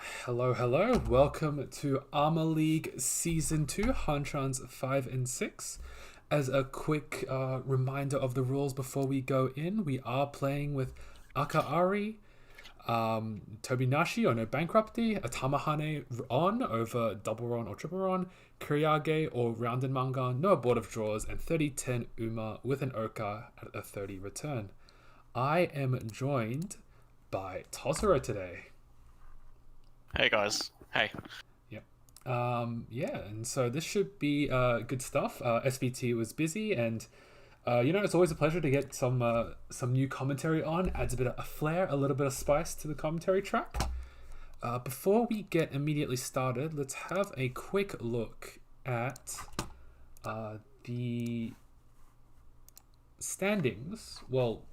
Hello, hello. Welcome to ARMA League Season 2, Hanchans 5 and 6. As a quick reminder of the rules before we go in, we are playing with Akaari, Tobinashi or no bankruptcy, a Tamahane on over double ron or triple ron, Kuriage or round and manga, no board of draws, and 30-10 Uma with an Oka at a 30 return. I am joined by Totoro today. Hey guys. Hey. Yep. Yeah, and so this should be good stuff. SVT was busy, and it's always a pleasure to get some new commentary on. Adds a bit of a flair, a little bit of spice to the commentary track. Before we get immediately started, let's have a quick look at the standings. Well,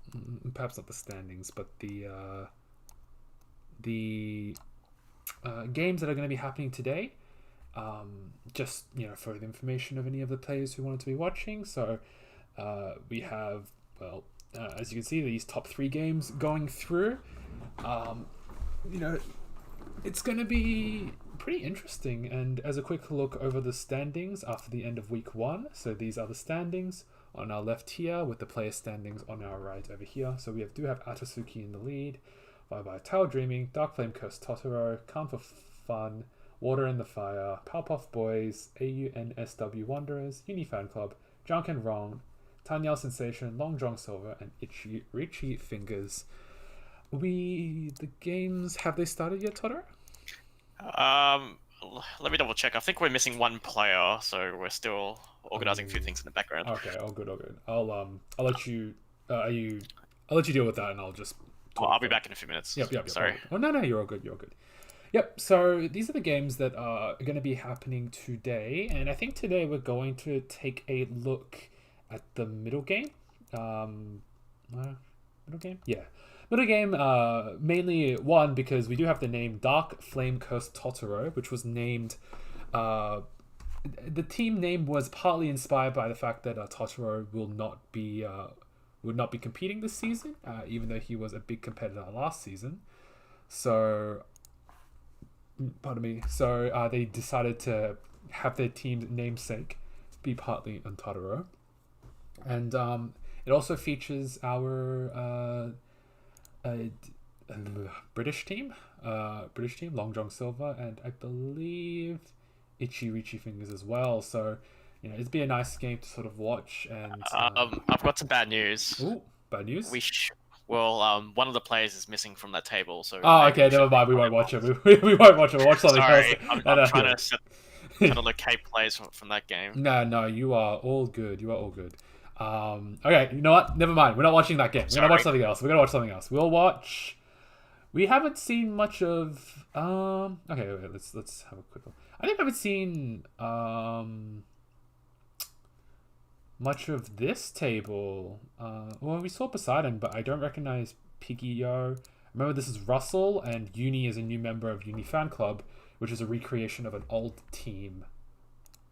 perhaps not the standings, but the games that are going to be happening today. Just for the information of any of the players who wanted to be watching. So we have, as you can see, these top 3 games going through. It's going to be pretty interesting. And as a quick look over the standings after the end of week 1, so these are the standings on our left here, with the player standings on our right over here. So we do have Atasuki in the lead, followed by Tale Dreaming, Dark Flame Curse Totoro, Calm for Fun, Water in the Fire, Powerpuff Boys, AUNSW Wanderers, Uni Fan Club, Drunk and Wrong, Tanyao Sensation, Long John Silver, and Itchy Richie Fingers. The games, have they started yet, Totoro? Let me double check. I think we're missing one player, so we're still organizing a few things in the background. Okay, all good. I'll let you. I'll let you deal with that, and I'll just. I'll be back in a few minutes. Yep. Sorry. Oh no, you're all good. Yep. So these are the games that are going to be happening today, and I think today we're going to take a look at the middle game. Middle game. Yeah. Middle game, mainly one because we do have the name Dark Flame Curse Totoro, which was named. The team name was partly inspired by the fact that Totoro would not be competing this season, even though he was a big competitor last season. So, pardon me. So they decided to have their team's namesake be partly on Totoro, and it also features our British team, Long John Silver, and I believe Itchy Richie Fingers as well. So, it'd be a nice game to sort of watch. And I've got some bad news. Ooh, bad news. One of the players is missing from that table. So. Oh, okay, never mind. We won't watch it. We won't watch it. We'll watch something else. I'm trying to locate players from that game. No, you are all good. Okay, you know what? Never mind. We're not watching that game. We're gonna watch something else. We'll watch. We haven't seen much of. Okay, wait, let's have a quick look. I think I haven't seen much of this table. Well, we saw Poseidon, but I don't recognize Piggy-Yo. Remember, this is Russell, and Uni is a new member of Uni Fan Club, which is a recreation of an old team.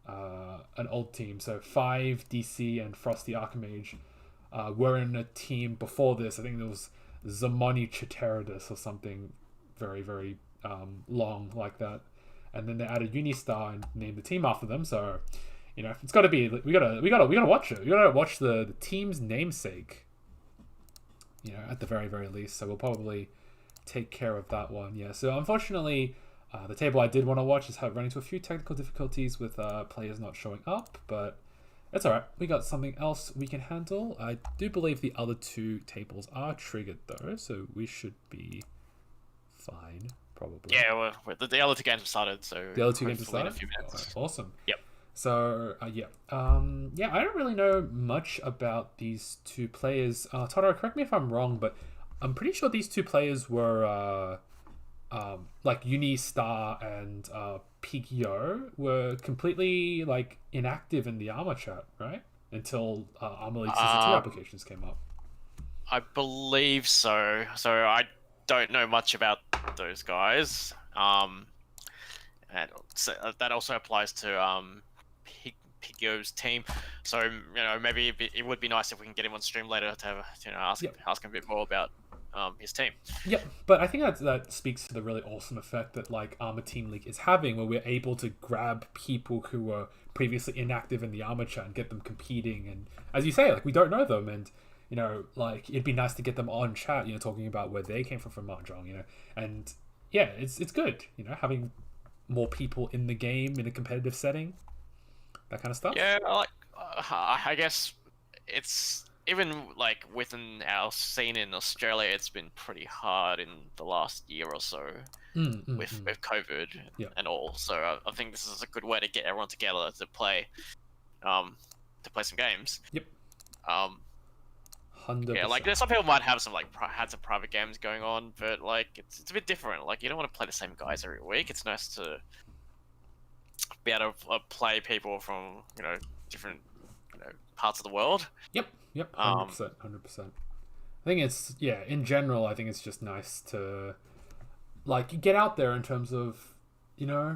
So 5, DC, and Frosty Archmage were in a team before this. I think there was Zamoni Chiteridus or something very, very long like that. And then they added Unistar and named the team after them. So, it's got to be, we gotta watch it. We gotta watch the team's namesake. At the very, very least. So we'll probably take care of that one. Yeah. So unfortunately, the table I did want to watch is running into a few technical difficulties with players not showing up, but it's alright. We got something else we can handle. I do believe the other 2 tables are triggered though, so we should be fine, probably. Yeah, well, the other 2 games have started, so the other 2 games have started. In a few minutes. Right, awesome. Yep. So I don't really know much about these 2 players. Totoro, correct me if I'm wrong, but I'm pretty sure these 2 players were. Like Unistar and Piggy-Yo were completely inactive in the ARMA chat, right? Until ARMA League Season 2 applications came up. I believe so. So I don't know much about those guys. And so that also applies to Piggy-Yo's team. So maybe it would be nice if we can get him on stream later to have ask him a bit more about his team. Yeah, but I think that speaks to the really awesome effect that like ARMA Team League is having, where we're able to grab people who were previously inactive in the ARMA chat and get them competing. And as you say, like we don't know them, and like it'd be nice to get them on chat, talking about where they came from Mahjong, and yeah, it's good, having more people in the game in a competitive setting, that kind of stuff. Yeah, like I guess it's even like within our scene in Australia, it's been pretty hard in the last year or so with COVID Yeah. and all. So I think this is a good way to get everyone together to play some games. Yep. 100%. Yeah, like some people might have some had some private games going on, but like it's a bit different. Like you don't want to play the same guys every week. It's nice to be able to play people from different parts of the world. Yep. 100%. I think it's in general, I think it's just nice to like get out there in terms of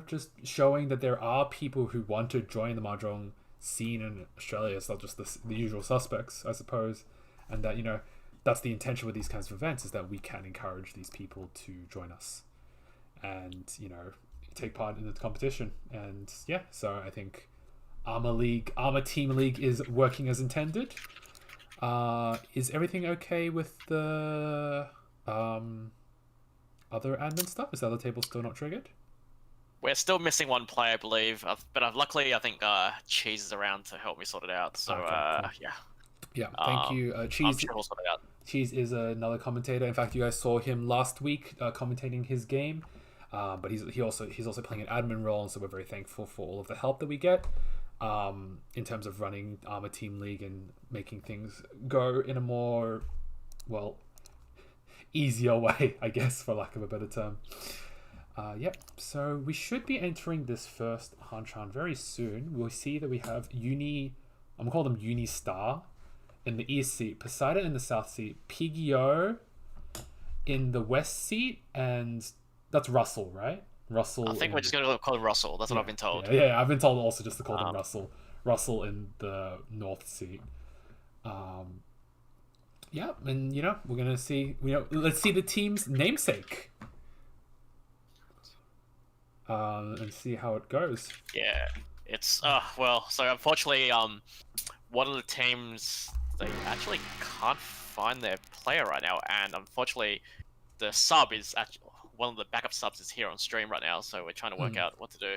just showing that there are people who want to join the Mahjong scene in Australia. It's not just the usual suspects, I suppose, and that that's the intention with these kinds of events, is that we can encourage these people to join us and take part in the competition. And so I think ARMA Team League is working as intended. Is everything okay with the other admin stuff? Is the other table still not triggered? We're still missing one player, I believe, but luckily I think Cheese is around to help me sort it out. So okay, cool. Yeah, thank you, Cheese. I'm sure we'll sort it out. Cheese is another commentator. In fact, you guys saw him last week commentating his game. But he's also playing an admin role, and so we're very thankful for all of the help that we get in terms of running ARMA Team League and making things go in a more easier way, I guess, for lack of a better term. So we should be entering this first Hanchan very soon. We'll see that we have I'm gonna call them Uni Star in the east seat, Poseidon in the south seat, Pigio in the west seat, and that's Russell, right? Russell. I think we're just gonna call him Russell. That's what I've been told. Yeah, I've been told also just to call him Russell. Russell in the north seat. And we're gonna see. Let's see the team's namesake. And see how it goes. Yeah, it's so unfortunately, one of the teams, they actually can't find their player right now, and unfortunately, the sub is actually one of the backup subs is here on stream right now, so we're trying to work out what to do.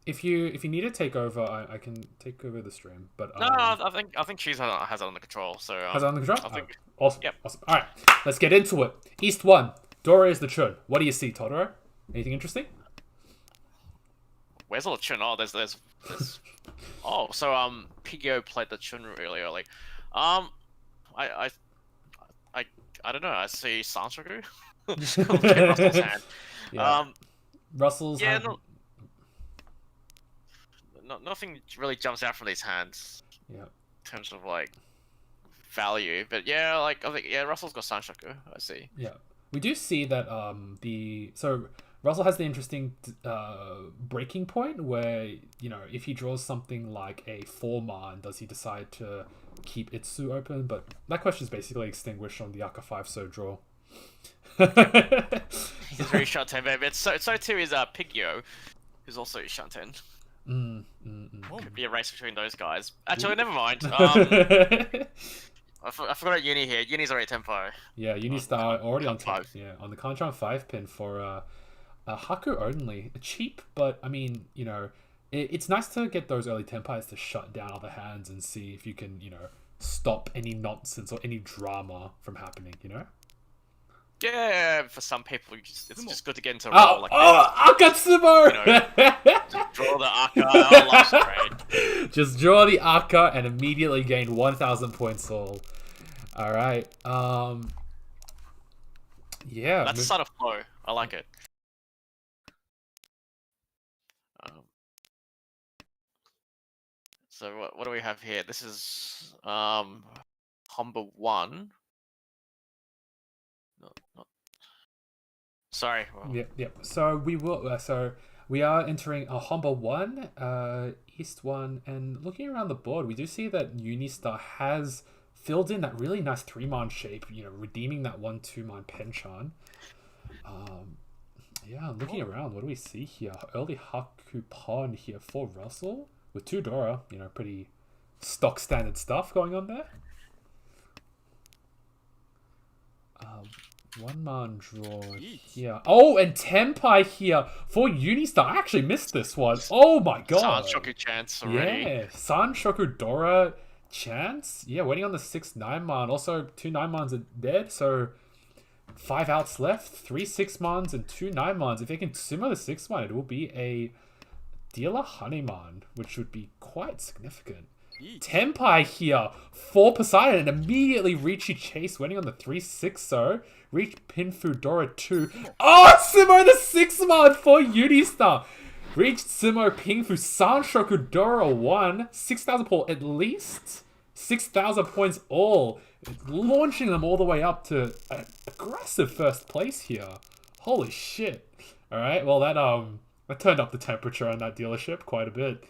If you need to take over, I can take over the stream. But no, I think she has it under control. So has it under control. I think, awesome. Yep. Awesome. All right, let's get into it. East 1. Dora is the Chun. What do you see, Totoro? Anything interesting? Where's all the Chun? Oh, there's oh, so Pigio played the Chun really early. I don't know. I see Sanchoku. Russell's hand. Yeah. Russell's hand. Nothing really jumps out from these hands. Yeah. In terms of like value, but I think Russell's got Sanchoku. I see. Yeah, we do see that Russell has the interesting breaking point where if he draws something like a 4-man, does he decide to keep Itsu open? But that question is basically extinguished on the Aka 5 so draw. He's very Shanten, baby. So too is Pigio, who's also Shanten. Could be a race between those guys. Actually, never mind. I forgot about Uni here. Uni's already tempo. Yeah, Uni Star already on 5. Yeah, on the Contra 5 pin for a Haku only. Cheap, but I mean, it's nice to get those early tempos to shut down other hands and see if you can, stop any nonsense or any drama from happening, Yeah, for some people, it's just good to get into a role like Akatsumo! Just draw the Aka, last trade. Just draw the Aka and immediately gain 1,000 points all. Alright, yeah. That's the start of flow. I like it. So what do we have here? This is Humber 1. No. Sorry. Yep. So we will. So we are entering a Humber 1, East 1, and looking around the board, we do see that Unistar has filled in that really nice 3-man shape, redeeming that 1-2-man Penchan. Yeah, looking around, what do we see here? Early Haku Pond here for Russell with 2 Dora, pretty stock standard stuff going on there. 1-man draw here. Oh, and Tenpai here for Unistar. I actually missed this one. Oh my god. Sanshoku chance already. Yeah, Sanshoku Dora chance. Yeah, waiting on the 6 9-man. Also, 2 9-mans are dead, so 5 outs left. 3 6-mans and 2 9-mans. If they can sumo the 6-man, it will be a dealer Hanuman, which would be quite significant. Tenpai here for Poseidon, and immediately Ricci Chase winning on the 3-6-0. Reach Pinfu Dora 2. Oh, Sumo the 6-man for Unistar. Reached Sumo Pinfu Sanshoku Dora 1. 6,000 pull at least. 6,000 points all. Launching them all the way up to an aggressive first place here. Holy shit. Alright, well that turned up the temperature on that dealership quite a bit.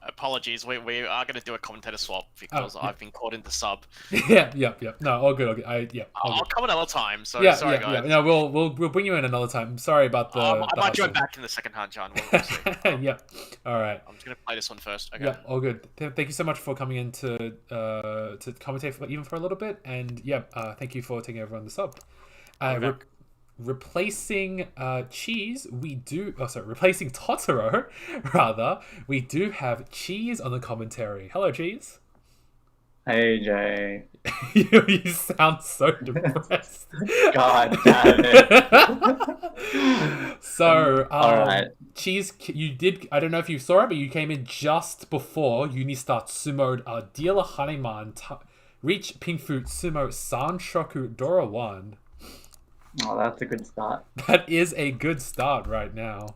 Apologies, we are going to do a commentator swap because I've been caught in the sub. Yeah. No, all good. I'll come another time. So sorry, guys. Yeah. No, we'll bring you in another time. Sorry about the. I might join back in the second Hanchan. We'll see. Yeah. All right. I'm just going to play this one first. Okay. Yeah. All good. Thank you so much for coming in to commentate even for a little bit, and thank you for taking over on the sub. Replacing Cheese, replacing Totoro, rather, we do have Cheese on the commentary. Hello, Cheese. Hey, Jay. You sound so depressed. God damn it. So, all right. Cheese, you did, I don't know if you saw it, but you came in just before Unistar sumoed Dealer Hanuman, reach Pingfu Sumo Sanshoku Dora 1. Oh, that's a good start. That is a good start right now.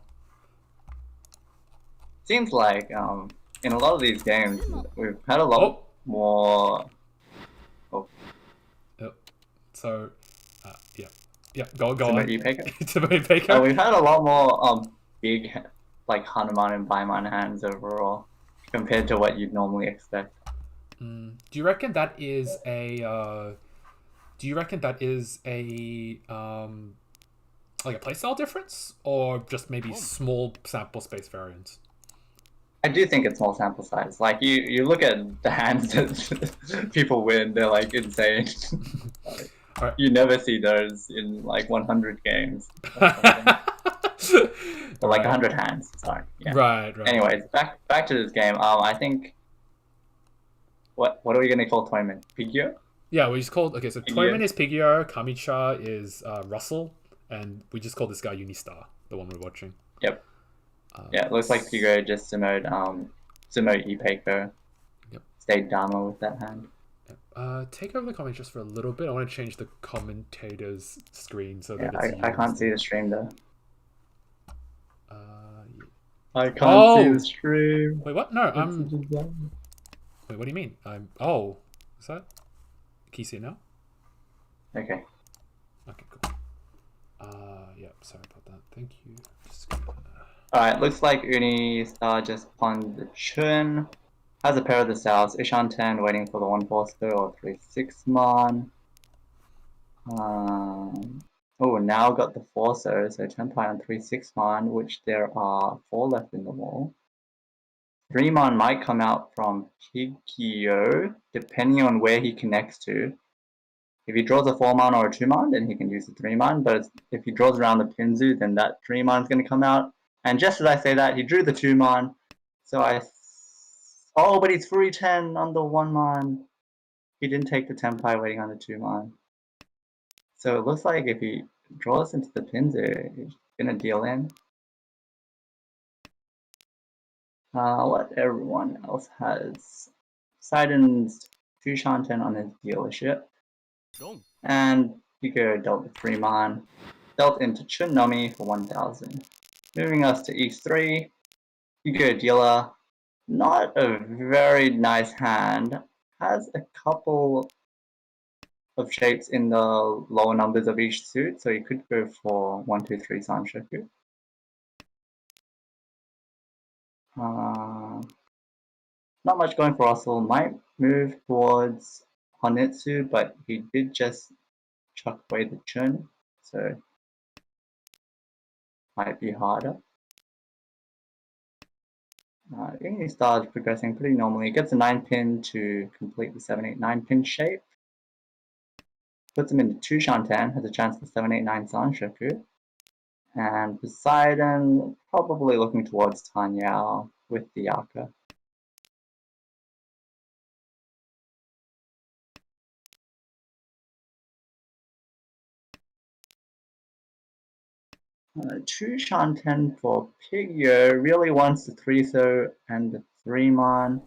Seems like in a lot of these games, we've had a lot more... Oh. Yep. So, go on. Timothy we've had a lot more big, like, Hanuman and Baiman hands overall, compared to what you'd normally expect. Do you reckon that is a... like a playstyle difference, or just maybe small sample space variants? I do think it's small sample size. Like you look at the hands that people win, they're like insane. Right. You never see those in like 100 games. Or like 100 hands. Sorry. Yeah. Right. Anyways, back to this game. I think what are we gonna call tournament? Pigyo? Yeah, we just called... Okay, so Toyman is Pigyo, Kamicha is Russell, and we just called this guy Unistar, the one we're watching. Yep. It looks like Pigyo just sumoed Sumo Ipeiko. Yep. Stayed Dharma with that hand. Yep. Take over the comments just for a little bit. I want to change the commentator's screen so that I can't see the stream though. Yeah. I can't see the stream. Wait, what? No, Wait, what do you mean? Is that... Can you see it now? Okay. Okay, cool. Sorry about that. Thank you. Alright, looks like Unistar just pawned the Chun. Has a pair of the Souths. Ishan 10 waiting for the 1-4 or 3-6-man. Now got the 4-so, so Tenpai on 3-6-man, which there are 4 left in the wall. 3-man might come out from Pigyo, depending on where he connects to. If he draws a 4-man or a 2-man, then he can use the 3-man, but if he draws around the Pinzu, then that 3-man is going to come out. And just as I say that, he drew the 2-man, so but he's 3-10 on the 1-man. He didn't take the Tenpai waiting on the 2-man. So it looks like if he draws into the Pinzu, he's going to deal in. What everyone else has. Poseidon's 2 Shanten on his dealership. And Pigyo dealt with 3-man. Dealt into Chunnomi for 1,000. Moving us to E3. Pigyo dealer. Not a very nice hand. Has a couple of shapes in the lower numbers of each suit, so you could go for 1, 2, 3 Sanshoku. Not much going for Russell. Might move towards Honitsu, but he did just chuck away the chun, so might be harder. Uni Star is progressing pretty normally. Gets a 9-pin to complete the 7-8-9 pin shape. Puts him into 2 Shantan, has a chance for 7-8-9 Sanshoku. And Poseidon probably looking towards Tanyao with the Yaka. Two Shanten for Pigyo, really wants the 3-so and the 3-man.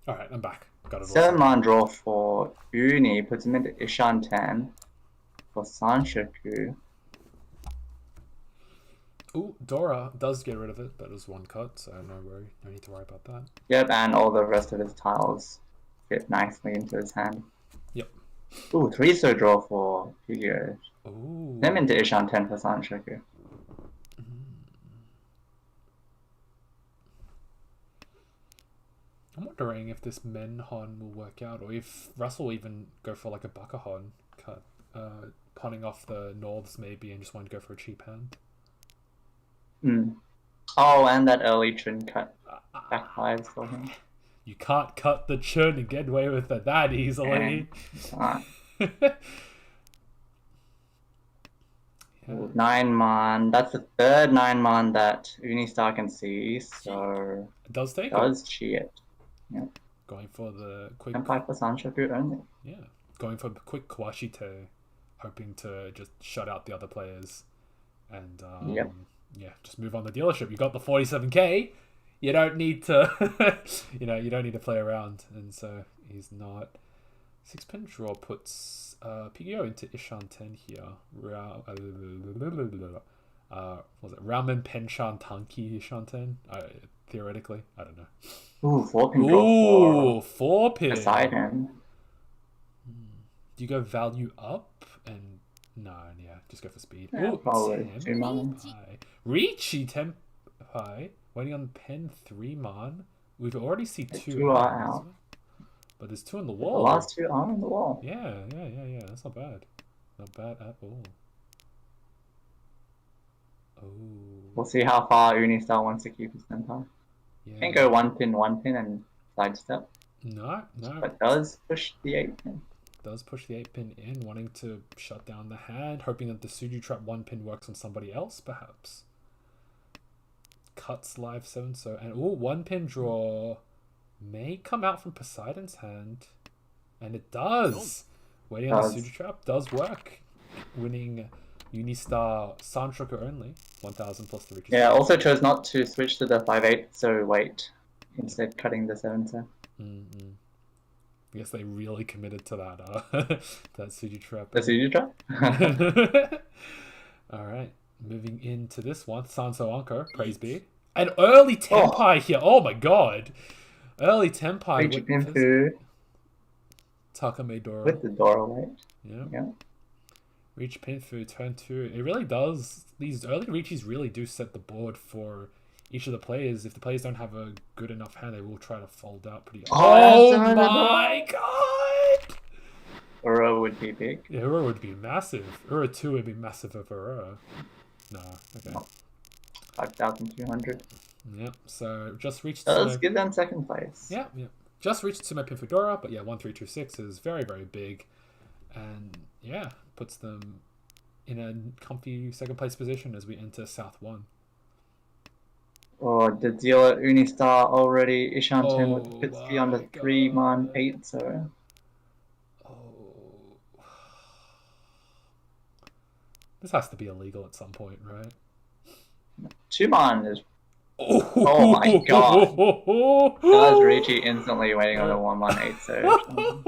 Alright, I'm back. Got it all 7-man draw for Uni, puts him into Ishanten for Sanshoku. Ooh, Dora does get rid of it, but it was 1 cut, so no worry, no need to worry about that. Yep, and all the rest of his tiles fit nicely into his hand. Yep. Ooh, 3-so draw for Pigyo. Ooh. Them into Ishanten for Sanshoku. I'm wondering if this Menhon will work out, or if Russell will even go for like a Bakahon cut, punning off the Norths maybe and just want to go for a cheap hand. Oh, and that early chun cut backfires for him. You can't cut the chun and get away with it that easily. Yeah. 9-man. That's the third 9-man that Unistar can see, so It does take does cheat. Yeah. Going for the quick... Senpai for Sanshoku only. Yeah. Going for the quick Kwashite, hoping to just shut out the other players. And Yep. yeah, just move on the dealership. You got the 47k. You don't need to you don't need to play around. And so he's not. 6-pin draw puts Pigyo into Ishanten here. Was it Ramen Penshan Tanki Ishanten? Theoretically, I don't know. Ooh, 4-pin draw for 4-pin. Poseidon. Do you go value up and no, yeah, just go for speed. Yeah, Ooh, probably 2-man. Riichi Tempai waiting on pen 3-man. We've already seen 2 2 are out. But there's 2 on the The wall. last 2 are on the wall. Yeah. That's not bad. Not bad at all. Oh. We'll see how far Unistar wants to keep his Senpai. Yeah. Can't go 1-pin and sidestep. No. But does push the 8-pin. Does push the 8-pin in, wanting to shut down the hand, hoping that the Suju Trap 1-pin works on somebody else, perhaps. Cuts live 7-so. And 1-pin draw may come out from Poseidon's hand. And it does. Waiting on the Suju Trap does work. Winning Unistar Sanshoku only. 1000 plus the Riichi. Yeah, also chose not to switch to the 5-8, so wait. Instead cutting the 7-so. I guess they really committed to that that Suju Trap. The Suju Trap? Alright. Moving into this one. Sanso Anko, praise be. An early Tempai here. Oh my god. Early Tempai. Riichi Pinfu. Takame Dora. With the Dora weight. Yeah. Riichi Pinfu, turn 2. It really does. These early Riichis really do set the board for each of the players. If the players don't have a good enough hand, they will try to fold out pretty. Oh my god! Ura would be big. Yeah, Ura would be massive. Ura 2 would be massive of Ura. No, okay. 5,200. Yep, so just reached... Let's give them second place. Yeah. Just reached Sumo Pinfudora, but yeah, 1326 is very, very big. And yeah, puts them in a comfy second place position as we enter South 1. Oh, the dealer Unistar already Ishanten with Pitsky on the 3-man 8-so. This has to be illegal at some point, right? 2-man is... Oh my god. That's Riichi instantly waiting on a 1-man 8-so.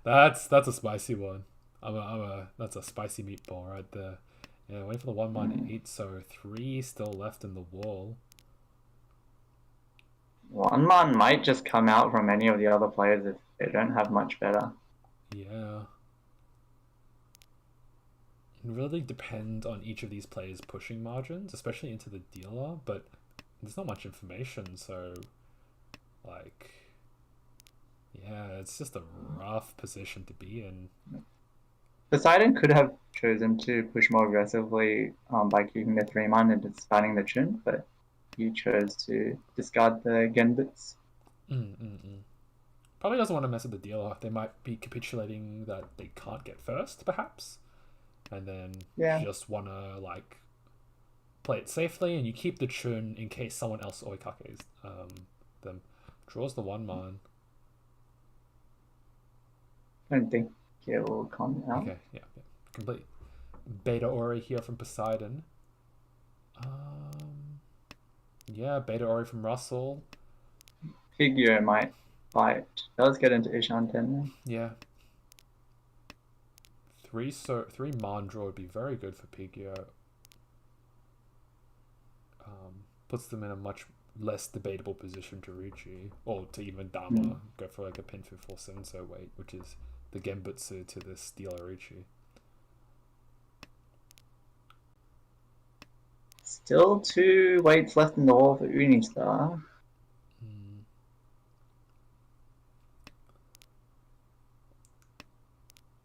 That's a spicy one. That's a spicy meatball right there. Yeah, wait for the 1-man 8-so. 3 still left in the wall. 1-man might just come out from any of the other players if they don't have much better. Yeah. It really depends on each of these players' pushing margins, especially into the dealer, but there's not much information, so like, yeah, it's just a rough position to be in. Poseidon could have chosen to push more aggressively by keeping the 3-man and discarding the Chun, but he chose to discard the Genbits. Probably doesn't want to mess with the dealer. They might be capitulating that they can't get first, perhaps, and then just want to like play it safely, and you keep the Chun in case someone else oikakes them. Draws the 1-man. I don't think it will come out. Okay, yeah. Complete Beta Ori here from Poseidon. Yeah, Beta Ori from Russell. Figure might fight. Does get into Ishanten. Yeah. 3 man draw would be very good for Pigio. Puts them in a much less debatable position to Ricci, or to even Dama go for like a pin for 4 7 weight, which is the Genbutsu to the Steeler Ricci. Still 2 weights left in the wall for Unistar.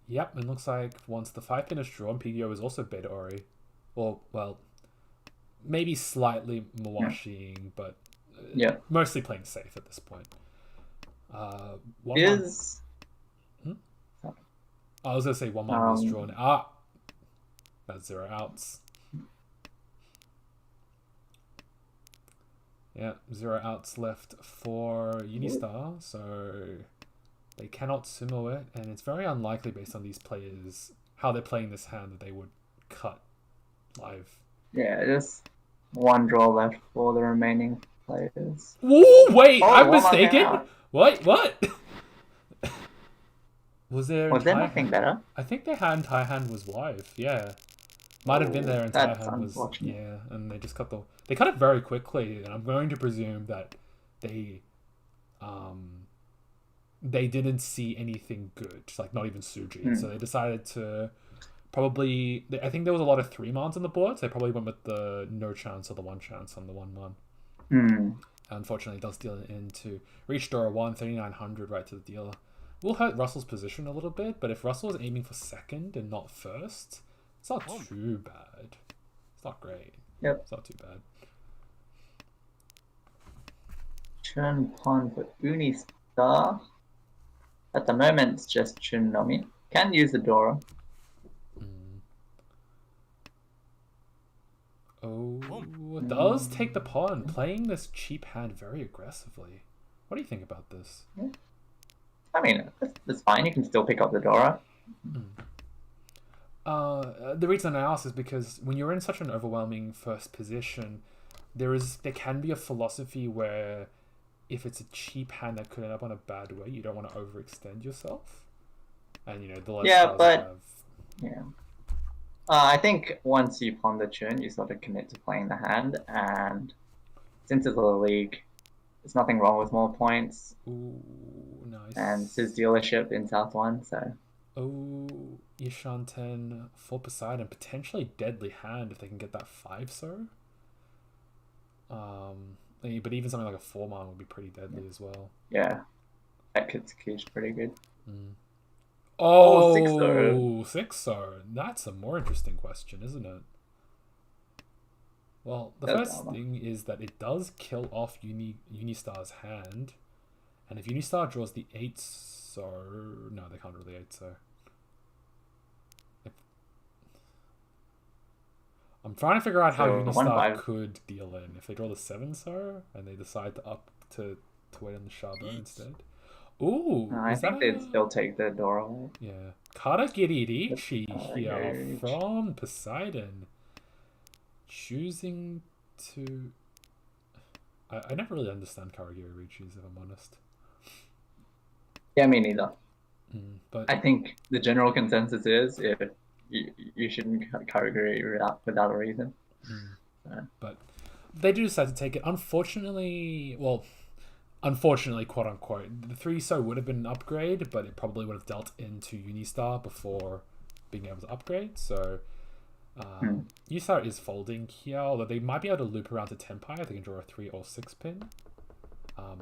Yep, it looks like once the 5-pin is drawn, Pigio is also Beta Ori. Or, well, maybe slightly Mwashiing, but mostly playing safe at this point. I was going to say 1-1 was drawn. That's 0 outs. Yeah, 0 outs left for Unistar, so they cannot sumo it, and it's very unlikely based on these players, how they're playing this hand, that they would cut live. Yeah, just 1 draw left for the remaining players. Ooh, wait, I'm mistaken? What? Was there nothing better? I think their tie hand was live, yeah. Might have been there and tie hand was, yeah, and they just cut it very quickly, and I'm going to presume that they didn't see anything good, like not even Suji, so they decided to probably, I think there was a lot of 3-mans on the board, so they probably went with the no chance or the 1 chance on the 1-man. Unfortunately, it does deal into reach draw 1, 3,900 right to the dealer. Will hurt Russell's position a little bit, but if Russell is aiming for second and not first, it's not too bad. It's not great. Yep. It's not too bad. Chun pawn for Unistar. At the moment, it's just Chun Nomi. Can use the Dora. Oh, it does take the pawn, playing this cheap hand very aggressively. What do you think about this? I mean, it's fine. You can still pick up the Dora. The reason I ask is because when you're in such an overwhelming first position, there can be a philosophy where if it's a cheap hand that could end up on a bad way, you don't want to overextend yourself. And the less I think once you pawn the Chun, you sort of commit to playing the hand, and since it's a league, there's nothing wrong with more points. Ooh, nice. And it's his dealership in South 1, so. Oh, Ishanten for Poseidon, potentially deadly hand if they can get that 5-so. But even something like a 4-man would be pretty deadly as well. Yeah, that Kitsuki's pretty good. Oh, 6-so. That's a more interesting question, isn't it? Well, the first thing is that it does kill off Unistar's hand, and if Unistar draws the 8-so, no, they can't draw the 8-so. I'm trying to figure out how Unistar could deal in. If they draw the 7-so and they decide to wait on the Shaba instead. Ooh, I think they'd still take the Dora. Yeah. Karagiri here from Poseidon. Choosing to... I never really understand Karagiri Richis, if I'm honest. Yeah, me neither. But I think the general consensus is you shouldn't Karagiri without a reason. But they do decide to take it. Unfortunately, quote unquote, the 3-so would have been an upgrade, but it probably would have dealt into Unistar before being able to upgrade. So Yusar is folding here, although they might be able to loop around to Tenpai. They can draw a 3 or 6 pin.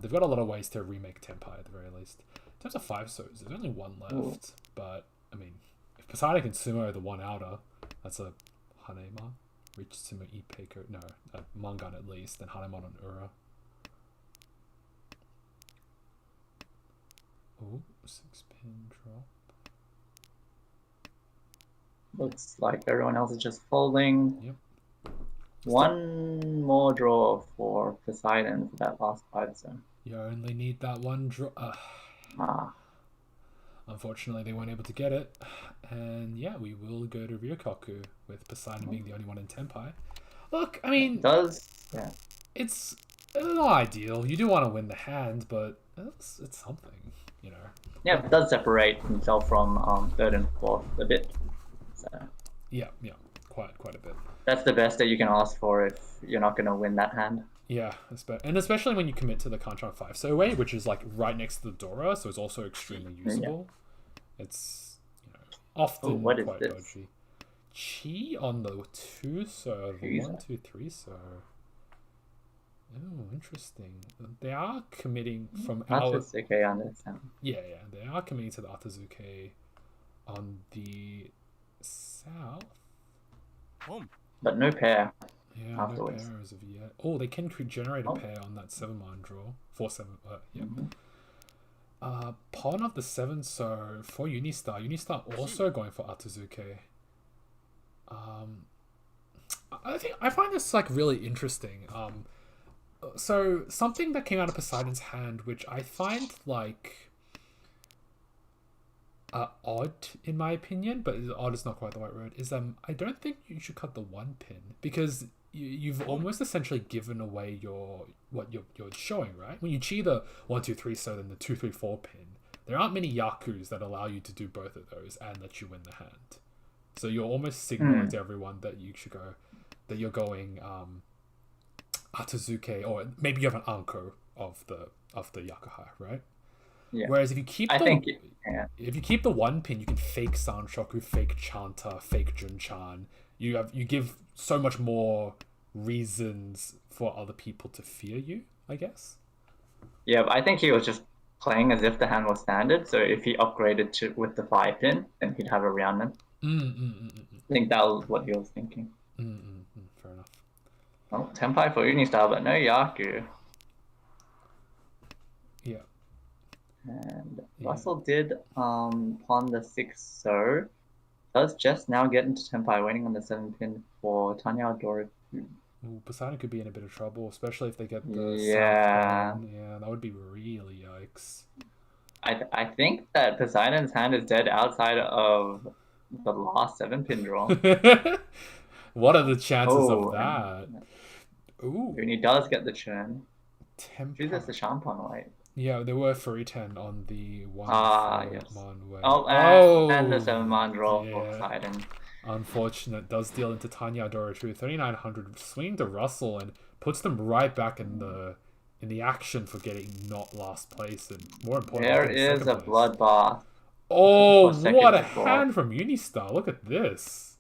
They've got a lot of ways to remake Tenpai at the very least. In terms of 5 so's, there's only one left. Ooh. But, I mean, if Poseidon can sumo the one outer, that's a Hanema. Reach sumo Ipeiko. No, a Mangan at least, then Hanemon on Ura. Oh, 6 pin drop. Looks like everyone else is just folding. Yep. One more draw for Poseidon for that last 5 zone. You only need that one draw. Unfortunately, they weren't able to get it. And yeah, we will go to Ryokoku with Poseidon being the only one in Tenpai. Look, I mean, it's not ideal. You do want to win the hand, but it's something, you know. Yeah, it does separate himself from third and fourth a bit. So. Yeah, quite a bit. That's the best that you can ask for if you're not going to win that hand. Yeah, and especially when you commit to the Kanchan 5 so way, which is like right next to the Dora, so it's also extremely usable. Yeah. It's often quite dodgy. Chi on the 2 so, the 1, 2, 3 so. Oh, interesting. They are committing from Atazuke on this hand. Yeah, they are committing to the Atazuke on the south. But no pair. Yeah, afterwards. No pair as of yet. Oh, they can generate a pair on that 7-man draw. 4-7. Yeah. Pawn of the 7. So for Unistar also going for Atazuke. I find this like really interesting. So something that came out of Poseidon's hand, which I find like odd in my opinion, but odd is not quite the right word, is I don't think you should cut the 1 pin because you've almost essentially given away what you're showing, right? When you chi the 1, 2, 3 so then the 2, 3, 4 pin, there aren't many yakus that allow you to do both of those and let you win the hand. So you're almost signaling to everyone that you're going Atazuke, or maybe you have an anko of the yakuhai, right? Yeah. Whereas if you keep if you keep the 1 pin, you can fake Sanshoku, fake Chanta, fake Junchan. You give so much more reasons for other people to fear you, I guess. Yeah, but I think he was just playing as if the hand was standard. So if he upgraded with the 5 pin, then he'd have a roundman. I think that was what he was thinking. Fair enough. Well, Tenpai for Unistar, but no Yaku. Yeah. And Russell did pawn the 6 so. Does just now get into Tenpai, waiting on the 7 pin for Tanya Dora. Ooh, Poseidon could be in a bit of trouble, especially if they get the yeah. South pawn. Yeah, that would be really yikes. I think that Poseidon's hand is dead outside of the last 7 pin draw. What are the chances of that? Ooh. When he does get the churn. Chooses the Champon weight. Yeah, there were 3-10 on the 1 yes. way. And the 7-man draw for Poseidon. Unfortunate. Does deal into Tanya Dora too. 3,900 swing to Russell and puts them right back in the action for getting not last place and more importantly. There is a bloodbath. Oh, what a hand from Unistar! Look at this.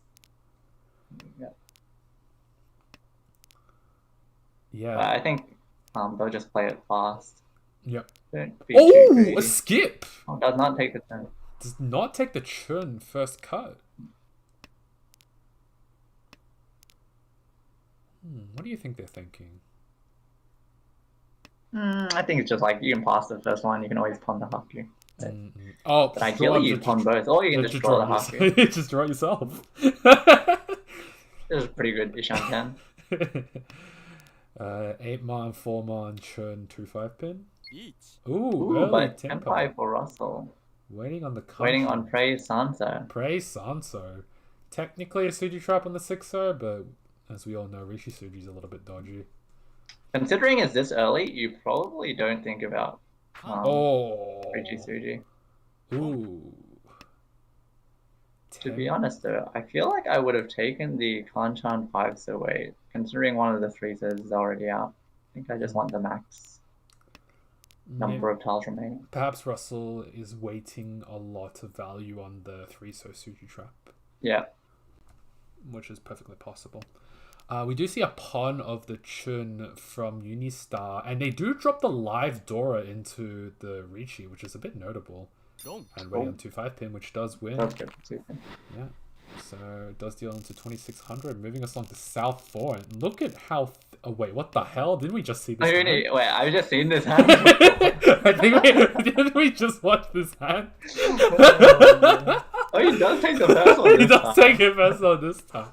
Yeah. I think they'll just play it fast. Yep. Oh, a skip! Oh, does not take the turn. Does not take the churn first cut. What do you think they're thinking? I think it's just like you can pass the first one, you can always pawn the Haku. But ideally you pawn both, or you can just draw the Haku. Just draw it yourself. This is pretty good, Ishan 8-man, 4-man, churn, 2-5 pin. Ooh, but Tenpai for Russell. Waiting on Praise Sanso. Praise Sanso. Technically a Suji trap on the 6-0, but as we all know, Rishi Suji's a little bit dodgy. Considering it's this early, you probably don't think about Rishi Suji. Ooh. To be honest though, I feel like I would have taken the Kanchan 5 so wait, considering one of the 3s is already out. I think I just want the max number of tiles remaining. Perhaps Russell is waiting a lot of value on the 3 so Suji trap. Yeah. which is perfectly possible. We do see a pawn of the Chun from Unistar, and they do drop the live Dora into the Ricci, which is a bit notable. And ready on 2-5 pin, which does win. That's good for 2-pin. Yeah. So it does deal into 2600, moving us on to South 4. And look at how... oh, wait, what the hell? Didn't we just see this hand? Wait, I've just seen this hand. I think didn't we just watch this hand? Oh, he does take the first one. He does take it first one this time.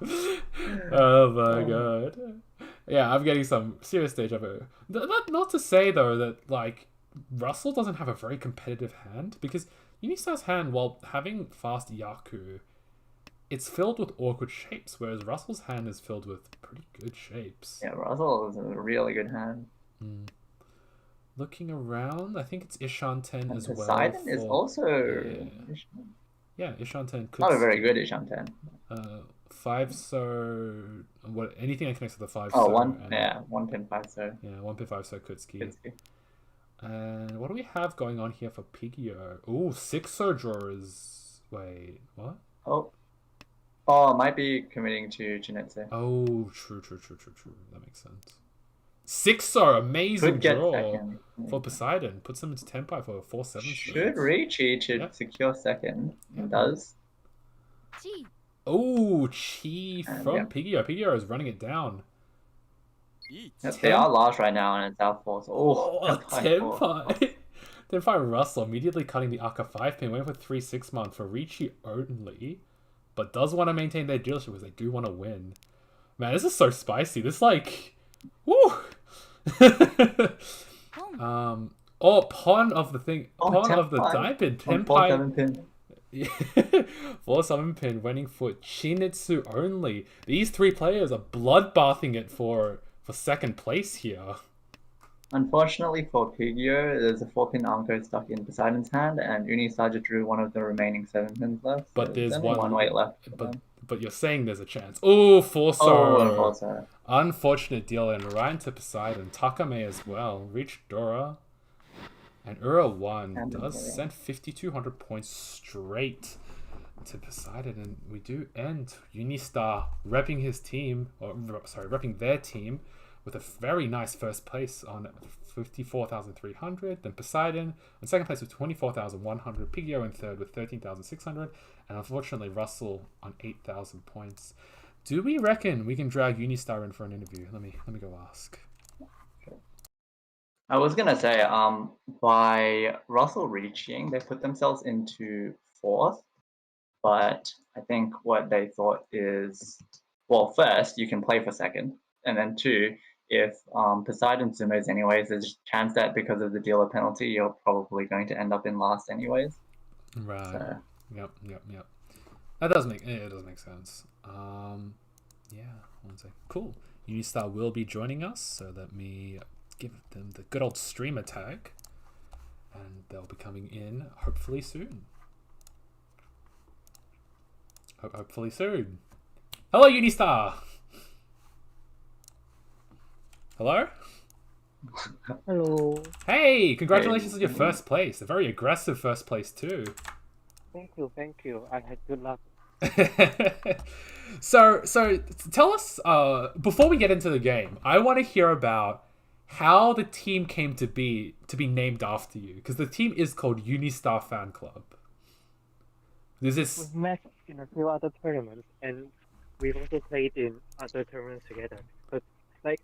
Oh my god. Yeah, I'm getting some serious stage of it. Not to say though that like Russell doesn't have a very competitive hand, because Unistar's hand, while having fast Yaku, it's filled with awkward shapes, whereas Russell's hand is filled with pretty good shapes. Yeah, Russell is a really good hand. Looking around, I think it's Ishan-ten as well. Poseidon is also... Yeah, Ishan-ten could... Not a very good Ishan-ten. 5-so... what? Anything that connects to the 5-so. Oh, 1-pin 5-so. Yeah, 1-pin 5-so Kutsuki. Kutsuki. And what do we have going on here for Pigio? Ooh, 6-so drawers. Wait, what? Oh, might be committing to Jinetsu. Oh, true. That makes sense. 6-so, amazing Could get draw second. for Poseidon. Puts him into Tenpai for a 4-7. Should Ricci to secure second. It does. Oh, Chi from Pigio. Pigio is running it down. Yep, they are large right now, and it's out 4. So, Tenpai. Tenpai Russell immediately cutting the Aka 5-pin. Went for 3-6 man for Ricci only, but does want to maintain their dealership because they do want to win. Man, this is so spicy. This like, woo. Pawn of the thing. Pawn of the Daipin. Tenpai. 4-7 pin. 4-7 pin winning for Chinitsu only. These three players are bloodbathing it for second place here. Unfortunately for Pigio, there's a 4-pin Anko stuck in Poseidon's hand, and Unistar drew one of the remaining 7 pins left. But so there's only one weight left. But you're saying there's a chance. Oh, 4-so. Oh, 4-so. Unfortunate deal, and Ryan to Poseidon. Takame as well. Reached Dora. And Ura 1 does send 5,200 points straight to Poseidon. And we do end Unistar repping his team, repping their team with a very nice first place on 54,300. Then Poseidon in second place with 24,100. Pigio in third with 13,600. And unfortunately Russell on 8,000 points. Do we reckon we can drag Unistar in for an interview? Let me go ask. I was gonna say, by Russell reaching, they put themselves into 4th, but I think what they thought is, well, first you can play for 2nd, and then 2, if Poseidon Sumos anyways, there's a chance that because of the dealer penalty, you're probably going to end up in last anyways. Right. So. Yep. That does make sense. Yeah. One second. Cool. Unistar will be joining us, so let me give them the good old streamer tag, and they'll be coming in hopefully soon. Hopefully soon. Hello, Unistar. Hello. Hello. Hey, congratulations on your first place. A very aggressive first place too. Thank you. I had good luck. So tell us, before we get into the game, I want to hear about how the team came to be named after you, because the team is called Unistar Fan Club. We've met in a few other tournaments, and we've also played in other tournaments together. But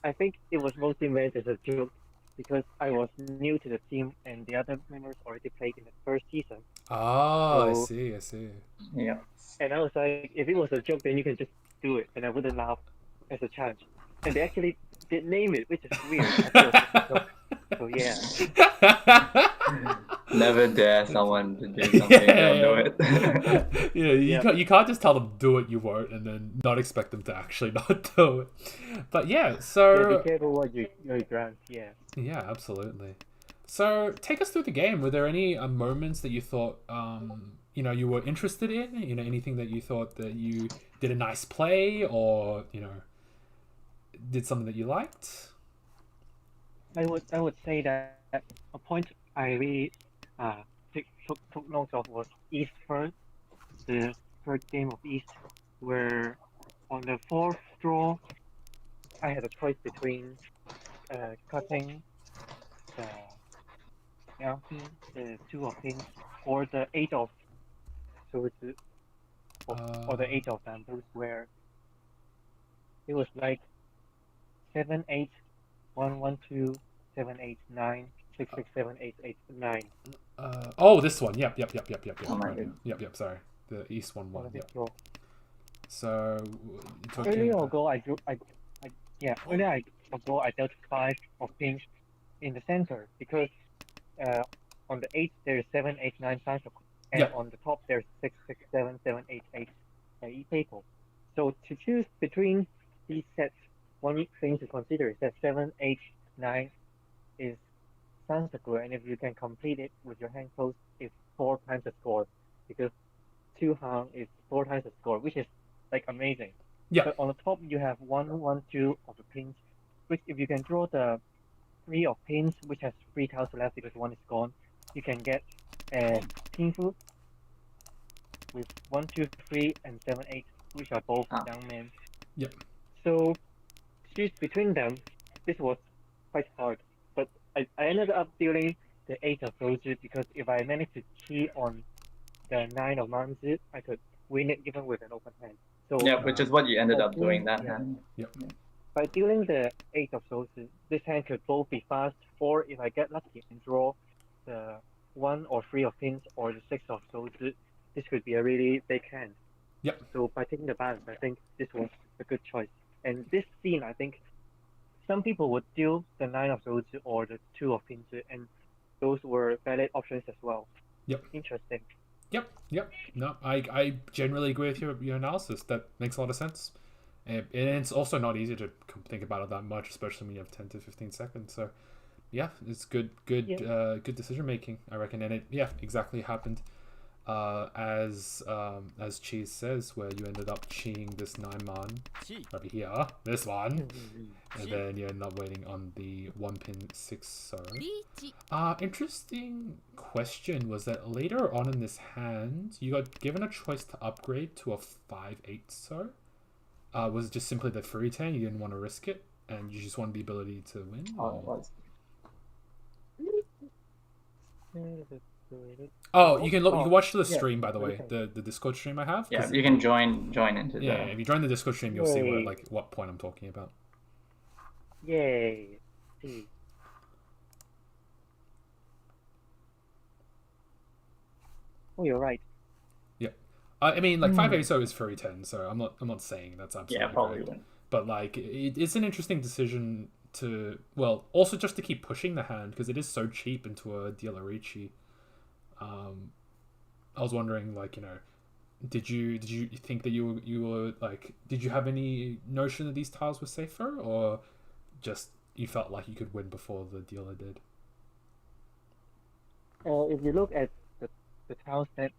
I think it was mostly meant as a joke, because I was new to the team, and the other members already played in the first season. Oh, so, I see. Yeah. And I was like, if it was a joke, then you can just do it, and I wouldn't laugh as a challenge. And they actually did name it, which is weird. So yeah. Never dare someone to do something, don't do it. You can't just tell them do it, you won't, and then not expect them to actually not do it. But yeah, so... Yeah, be careful what you grant, yeah. Yeah, absolutely. So take us through the game. Were there any moments that you thought, you were interested in? Anything that you thought that you did a nice play, or, did something that you liked? I would say that a point I really took note of was East first, the third game of East, where on the fourth draw, I had a choice between cutting the the two of pins, or the eight of swords, or the eight of them. Those were, it was like 7 8 1 1 2 7 8 9 6 6 7 8 8 9. Oh, this one. Yep. Oh my Right, goodness. Yep. Sorry, the east one. Yep. Draw. So you're talking. Earlier ago, I dealt 5 of pins in the center because on the 8 there's 7 8 9 5, and Yep. on the top there's 6 6 7 7 8 8 8 people. So to choose between these sets, one thing to consider is that 7 8 9 is Sansakur, and if you can complete it with your hand closed, it's 4 times the score, because 2 hang is 4 times the score, which is like amazing. Yeah. But on the top you have 1 1 2 of the pins, which if you can draw the 3 of pins, which has 3 tiles left because 1 is gone, you can get a pin food with 1 2 3 and 7 8, which are both young men. Yep. So choose between them, this was quite hard, but I ended up dealing the 8 of Rozu, because if I managed to key on the 9 of Manzu, I could win it even with an open hand. So Yeah, which is what you ended up doing that yeah. hand. By dealing the 8 of Rozu, this hand could both be fast, or if I get lucky and draw the 1 or 3 of pins or the 6 of Rozu, this could be a really big hand. Yep. So by taking the balance, I think this was a good choice. And this scene, I think some people would deal the 9 of Rozu or the 2 of Pinzu, and those were valid options as well. Yep. Interesting. Yep. No, I generally agree with your analysis. That makes a lot of sense. And it's also not easy to think about it that much, especially when you have 10 to 15 seconds. So, yeah, it's good decision making, I reckon. And it, exactly happened as Cheese says, where you ended up cheating this 9-man over here, this one, and then you end up waiting on the 1-pin 6 so. Interesting question was that later on in this hand, you got given a choice to upgrade to a 5-8 so. Was it just simply the free 10? You didn't want to risk it, and you just wanted the ability to win? Oh, it was. Oh, you can look. You can watch the stream, by the way. The Discord stream I have. Yeah, you can join into the. Yeah, if you join the Discord stream, you'll see what point I'm talking about. Yay! Oh, you're right. Yeah, I mean, like 5-8 so is free 10, so I'm not saying that's absolutely probably right. wouldn't. But like, it's an interesting decision to, well, also just to keep pushing the hand because it is so cheap into a Dialarici. I was wondering, like, did you think that you were like, did you have any notion that these tiles were safer, or just you felt like you could win before the dealer did? If you look at the tiles that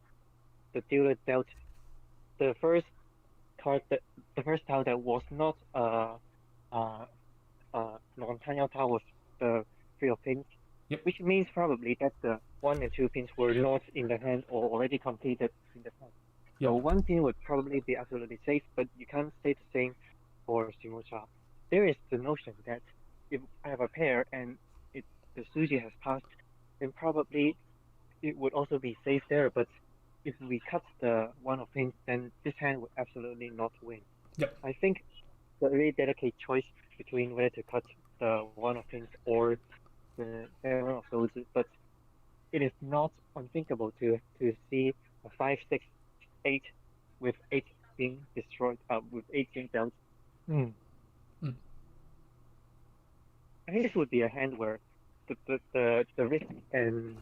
the dealer dealt, the first tile that was not non-Tanya tile was the 3 of pins. Yep. Which means probably that the 1 and 2 pins were not in the hand or already completed in the hand. Yep. So 1 pin would probably be absolutely safe, but you can't say the same for Shimocha. There is the notion that if I have a pair and the Suji has passed, then probably it would also be safe there, but if we cut the 1 of pins, then this hand would absolutely not win. Yep. I think the really delicate choice between whether to cut the 1 of pins or the 7 of those, but it is not unthinkable to see a 5 6 8 with 8 being destroyed, with 8 being dealt. I think this would be a hand where the risk and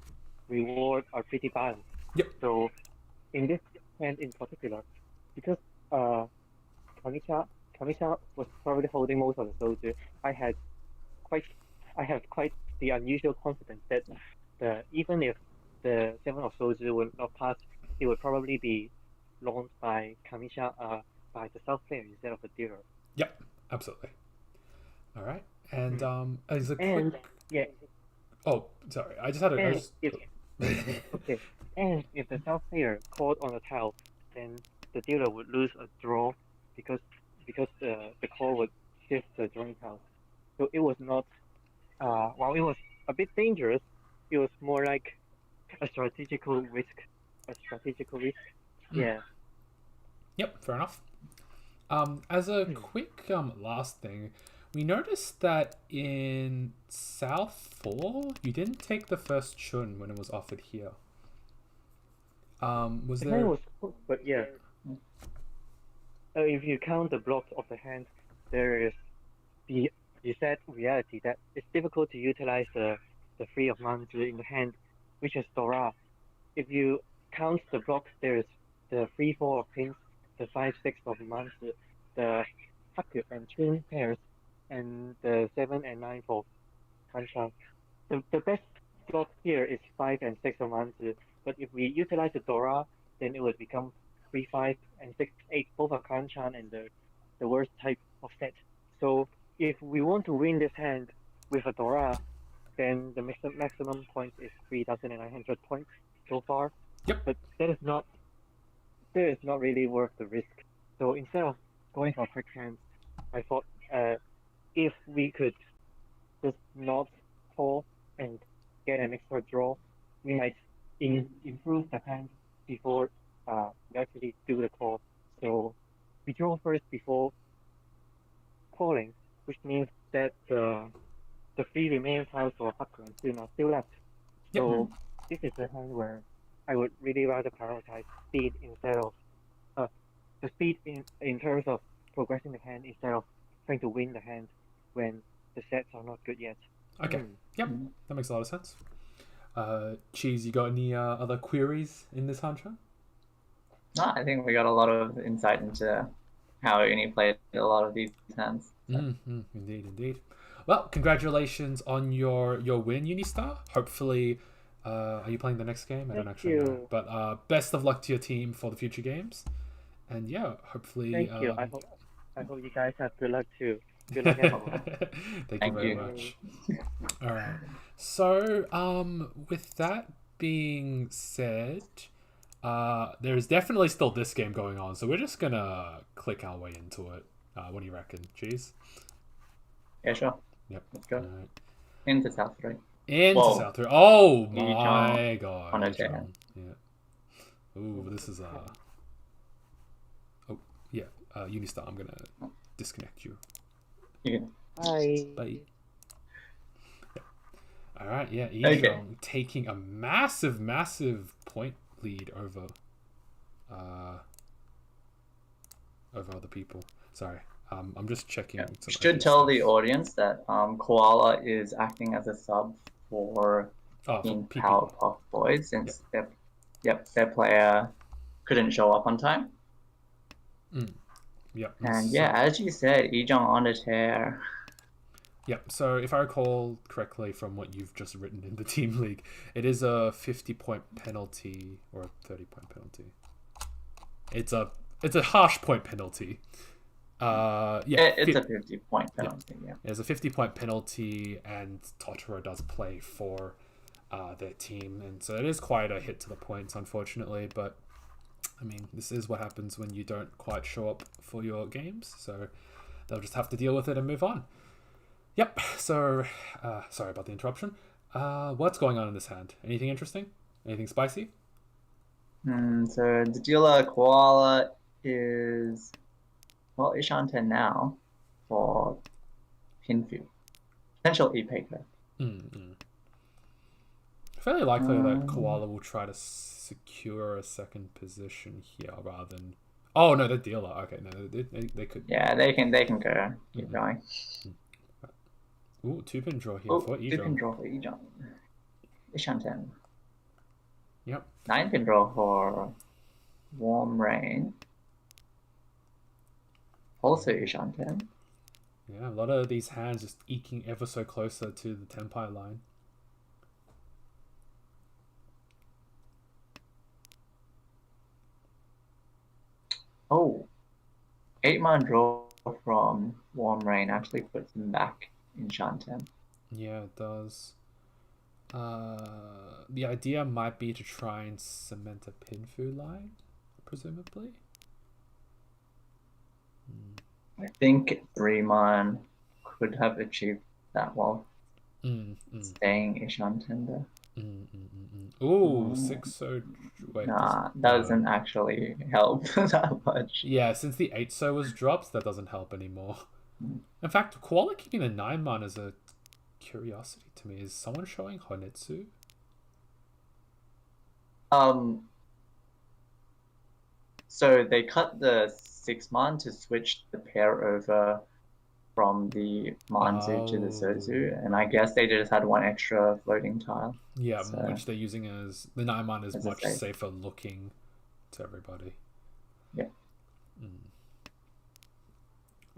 reward are pretty balanced. Yep. So in this hand in particular, because Kamisha was probably holding most of the soldiers, I have quite the unusual confidence that even if the 7 of soldiers would not pass, it would probably be launched by Kamisha, by the South player instead of the dealer. Yep, absolutely. All right, and as a and quick... yeah. Oh, sorry. I just had a. Okay, and if the South player called on a tile, then the dealer would lose a draw because because the call would shift the drawing house. So it was not, while it was a bit dangerous, it was more like a strategical risk. A strategical risk. Yeah. Yep, fair enough. As a quick last thing, we noticed that in South 4, you didn't take the first chun when it was offered here. Was The there... hand was close, but yeah. If you count the blocks of the hand, there is the sad reality that it's difficult to utilize the 3 of manzi in the hand, which is Dora. If you count the blocks, there is the 3-4 of pins, the 5-6 of manzi, the Haku and twin pairs, and the 7 and 9 for Hanchans. The best block here is 5 and 6 of manzi, but if we utilize the Dora, then it would become 3-5 and 6-8, both are Hanchan and the worst type of set. So if we want to win this hand with a Dora, then the maximum points is 3,900 points so far. Yep. But that is not really worth the risk. So instead of going for quick hands, I thought if we could just not call and get an extra draw, we might improve the hand before we actually do the call. So we draw first before calling, which means that the 3 remaining tiles for Haku and Tsun are still left. So this is a hand where I would really rather prioritize speed instead of the speed in terms of progressing the hand instead of trying to win the hand when the sets are not good yet. Okay. Yep. That makes a lot of sense. Cheese, you got any other queries in this Hancha? No, I think we got a lot of insight into how Uni played a lot of these hands. So. Indeed. Well, congratulations on your win, Unistar. Hopefully, are you playing the next game? I don't actually know. But best of luck to your team for the future games. And yeah, hopefully. Thank you. I hope you guys have good luck too. Good luck, everyone. Thank you very much. All right. So, with that being said, there's definitely still this game going on, so we're just gonna click our way into it. What do you reckon, Cheese? Yeah, sure. Yep. Let's go. Right. Into South 3. South 3. Oh my Mahjong god. on a chair. Yeah. Ooh, this is Oh yeah. Unistar, I'm gonna disconnect you. Bye. Bye. All right, yeah, Okay. taking a massive point lead over other people. Sorry, I'm just checking. Yeah. Some Should tell the audience that Koala is acting as a sub for Team Powerpuff Boys since their player couldn't show up on time. Yep. And yeah, as you said, Ijong on a tear. Yep, so if I recall correctly from what you've just written in the team league, it is a 50-point penalty or a 30-point penalty. It's a harsh point penalty. It's a 50-point penalty. Yeah. There's a 50-point penalty, and Totoro does play for their team, and so it is quite a hit to the points, unfortunately. But I mean, this is what happens when you don't quite show up for your games, so they'll just have to deal with it and move on. Yep, so, sorry about the interruption. What's going on in this hand? Anything interesting? Anything spicy? So the dealer Koala is, well, Ishanten now for Pinfu. Potential E-Paker. Fairly likely that Koala will try to secure a second position here rather than... Oh, no, the dealer. Okay, no, they could... Yeah, they can go. Keep going. Ooh, 2-pin draw here for Ijong. 2-pin draw for Ijong. Ishanten. Yep. 9-pin draw for Warm Rain. Also Ishanten. Yeah, a lot of these hands just eking ever so closer to the Tenpai line. Oh, 8-man draw from Warm Rain actually puts him back in Shanten. Yeah, it does. The idea might be to try and cement a Pinfu line, presumably. I think 3-man could have achieved that while staying Ishan tender. Ooh, 6 so wait. Nah, doesn't actually help that much. Yeah, since the 8 so was dropped, that doesn't help anymore. In fact, Koala keeping the 9-man is a curiosity to me. Is someone showing Honetsu? So they cut the 6-man to switch the pair over from the Manzu to the Sozu, and I guess they just had one extra floating tile. Yeah, So, which they're using as the 9-man is as a much safe. safer looking to everybody. Yeah.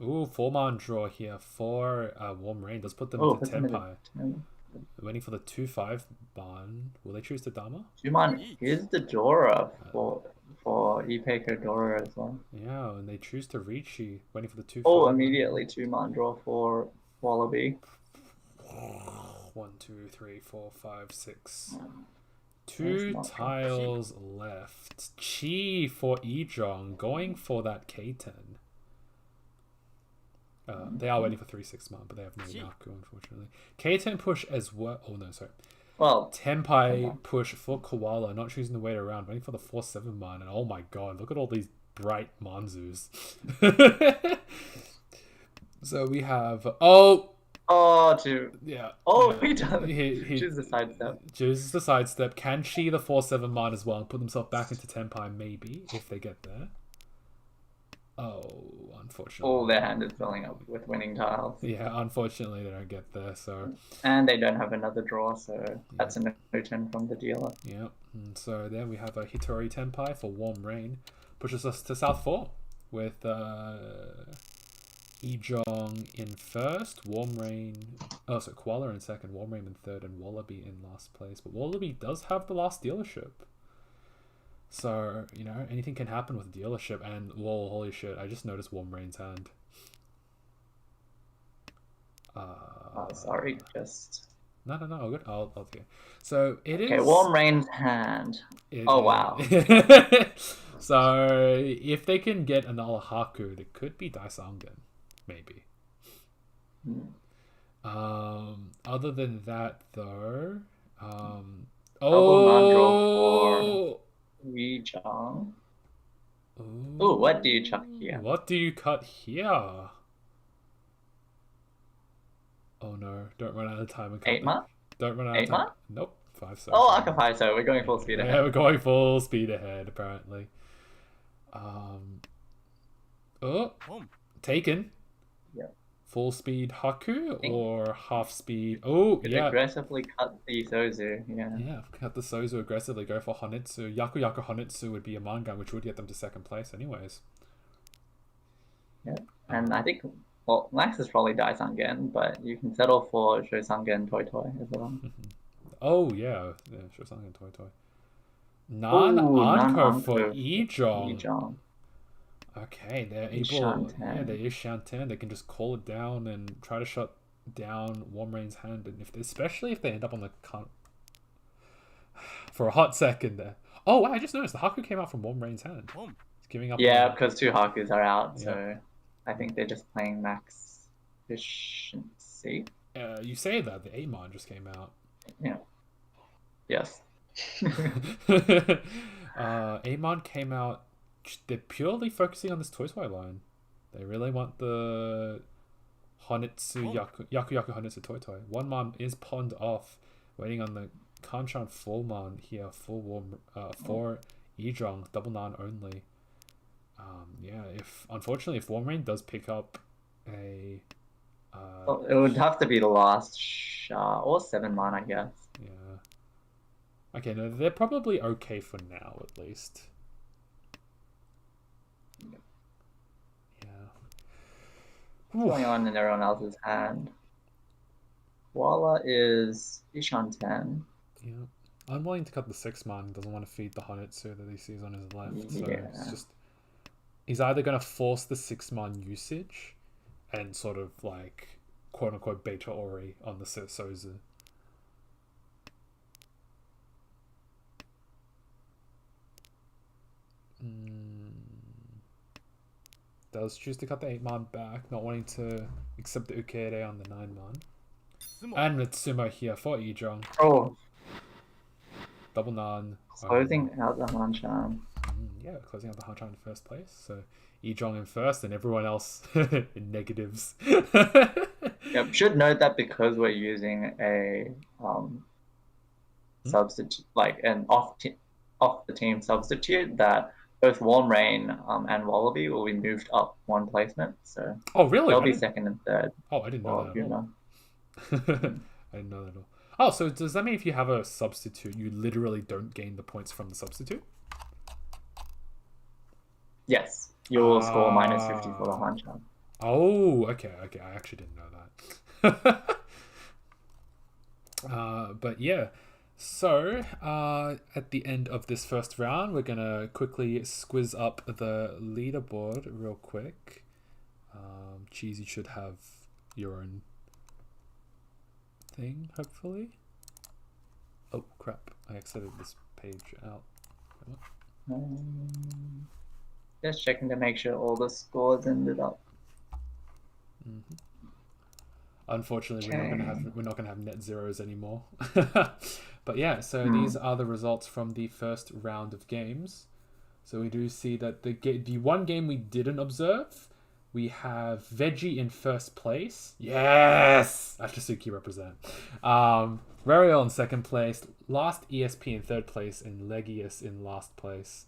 Ooh, 4-man draw here for Warm Rain. Does put them into Tenpai. Waiting for the 2-5 barn. Will they choose the Dharma? 2-man, here's the Dora for Ipeko Dora as well. Yeah, and they choose to Richi. Waiting for the 2-5. Oh, immediately 2-man draw for Wallaby. 1, 2, 3, 4, 5, 6. That's 2 not tiles left. Chi for Ejong, going for that K10. They are waiting for 3-6 man, but they have no Yaku, unfortunately. K10 push as well. Oh no, sorry. Well, Tenpai push for Koala, not choosing to wait around, waiting for the 4-7 man, and oh my god, look at all these bright Manzus. So we have he does. He Choose the sidestep. Chooses the sidestep. Can she the 4-7 man as well and put themselves back into Tenpai maybe if they get there? Oh, unfortunately. All their hand is filling up with winning tiles. Yeah, unfortunately they don't get there, so... And they don't have another draw, so that's a no-turn from the dealer. Yeah, and so then we have a Hitori Tenpai for Warm Rain. Pushes us to South 4 with Ejong in first, Warm Rain... Oh, so Koala in second, Warm Rain in third, and Wallaby in last place. But Wallaby does have the last dealership. So, you know, anything can happen with a dealership. And, whoa, holy shit, I just noticed Warm Rain's hand. Sorry, just... No, good. I'll do it. So, it is... Okay, Warm Rain's hand. Wow. So, if they can get another Haku, it could be Daisangen. Maybe. Other than that, though... for Ejong. Oh, what do you chuck here? What do you cut here? Oh no, don't run out of time. 8-man? Don't run out of time. 8-man? Nope, 5 so. Oh, I can 5 so. We're going full speed ahead. Yeah, we're going full speed ahead, apparently. Taken. Yeah. Full speed Haku or half speed? Oh, yeah. Aggressively cut the Sozu, yeah. Yeah, cut the Sozu aggressively, go for Honetsu. Yaku Honetsu would be a Mangan, which would get them to second place anyways. Yeah, and I think, well, Max is probably Daisangen, but you can settle for Shosangen Toy Toy as well. Oh, yeah, Shosangen Toy Toy. Nan-Anko for Ejong. Okay, they're able. Yeah, they is Shantan. They can just call it down and try to shut down Warm Rain's hand, and especially if they end up on the for a hot second there. Oh, wow, I just noticed the Haku came out from Warm Rain's hand. It's giving up. Yeah, because 2 Hakus are out, so I think they're just playing max efficiency. You say that the 8-man just came out. Yeah. Yes. 8-man came out. They're purely focusing on this Toy Toy line. They really want the Honetsu Yaku Honetsu Toy Toy. 1-man is pawned off, waiting on the Kanchan full man here, full warm for Ejong, double nan only. Unfortunately if Warm Rain does pick up a it would have to be the last shot or 7-man, I guess. Yeah. Okay, no, they're probably okay for now at least. What's going on in everyone else's hand? Koala is Ishan 10. Yeah. I'm willing to cut the 6-man. Doesn't want to feed the Honetsu that he sees on his left. So it's just... He's either going to force the 6-man usage and sort of like quote-unquote beta Ori on the Sozu. does choose to cut the 8-man back, not wanting to accept the Ukere on the 9-man. And it's Sumo here for Ijong. Oh, Double Nan. closing out the Hanchan. Yeah, closing out the Hanchan in first place. So Ijong in first and everyone else in negatives. Yep, should note that because we're using a substitute, like an off the team substitute, that both Warm Rain and Wallaby will be moved up one placement. So oh, really? they'll be second and third. Oh, I didn't know that at all. I didn't know that at all. Oh, so does that mean if you have a substitute, you literally don't gain the points from the substitute? Yes, you will score minus 50 for the Hanchan. Oh, okay. I actually didn't know that. But yeah, so at the end of this first round, we're gonna quickly squiz up the leaderboard real quick. Cheese, you should have your own thing, hopefully. Oh crap! I exited this page out. Just checking to make sure all the scores ended up. Unfortunately, we're not gonna have net zeros anymore. But yeah, so these are the results from the first round of games. So we do see that the one game we didn't observe, we have Veggie in first place. Yes, Atsuki represent. Rariel in second place. Last ESP in third place, and Legius in last place.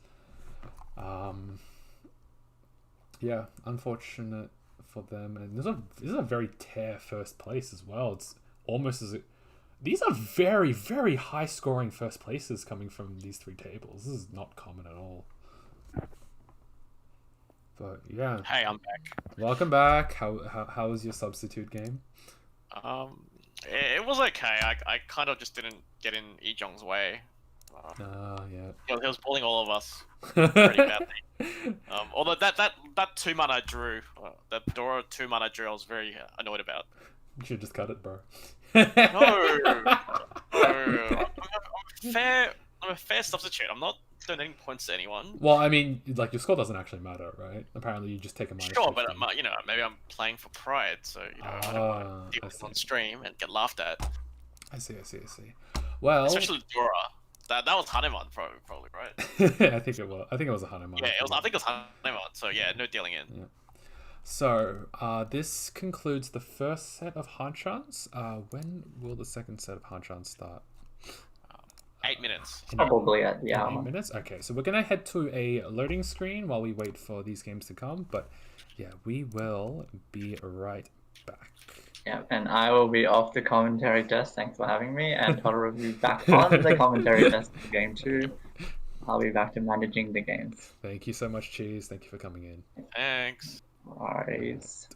Yeah, unfortunate for them, and this is a very tear first place as well. It's almost as these are very, very high scoring first places coming from these three tables. This is not common at all. But yeah. Hey, I'm back. Welcome back. How was your substitute game? It was okay. I kind of just didn't get in Ijong's way. Yeah. He was bullying all of us pretty badly. Although that 2-mana drew, that Dora 2-mana drew, I was very annoyed about. You should just cut it, bro. No. I'm a fair substitute. I'm not donating points to anyone. Well, I mean, like, your score doesn't actually matter, right? Apparently, you just take a minus. Sure, 50. but maybe I'm playing for pride, so I don't want to deal with on stream and get laughed at. I see. Well, especially Dora. That was Hanuman probably, right? I think it was a Hanuman. Yeah, I think it was Hanuman. So yeah, no dealing in. Yeah. So this concludes the first set of Hanchans. When will the second set of Hanchans start? 8 minutes. Probably at the hour. 8 minutes? Okay, so we're going to head to a loading screen while we wait for these games to come. But yeah, we will be right back. Yeah, and I will be off the commentary desk. Thanks for having me. And Todd will be back on the commentary desk for game 2. I'll be back to managing the games. Thank you so much, Cheese. Thank you for coming in. Thanks. Alright.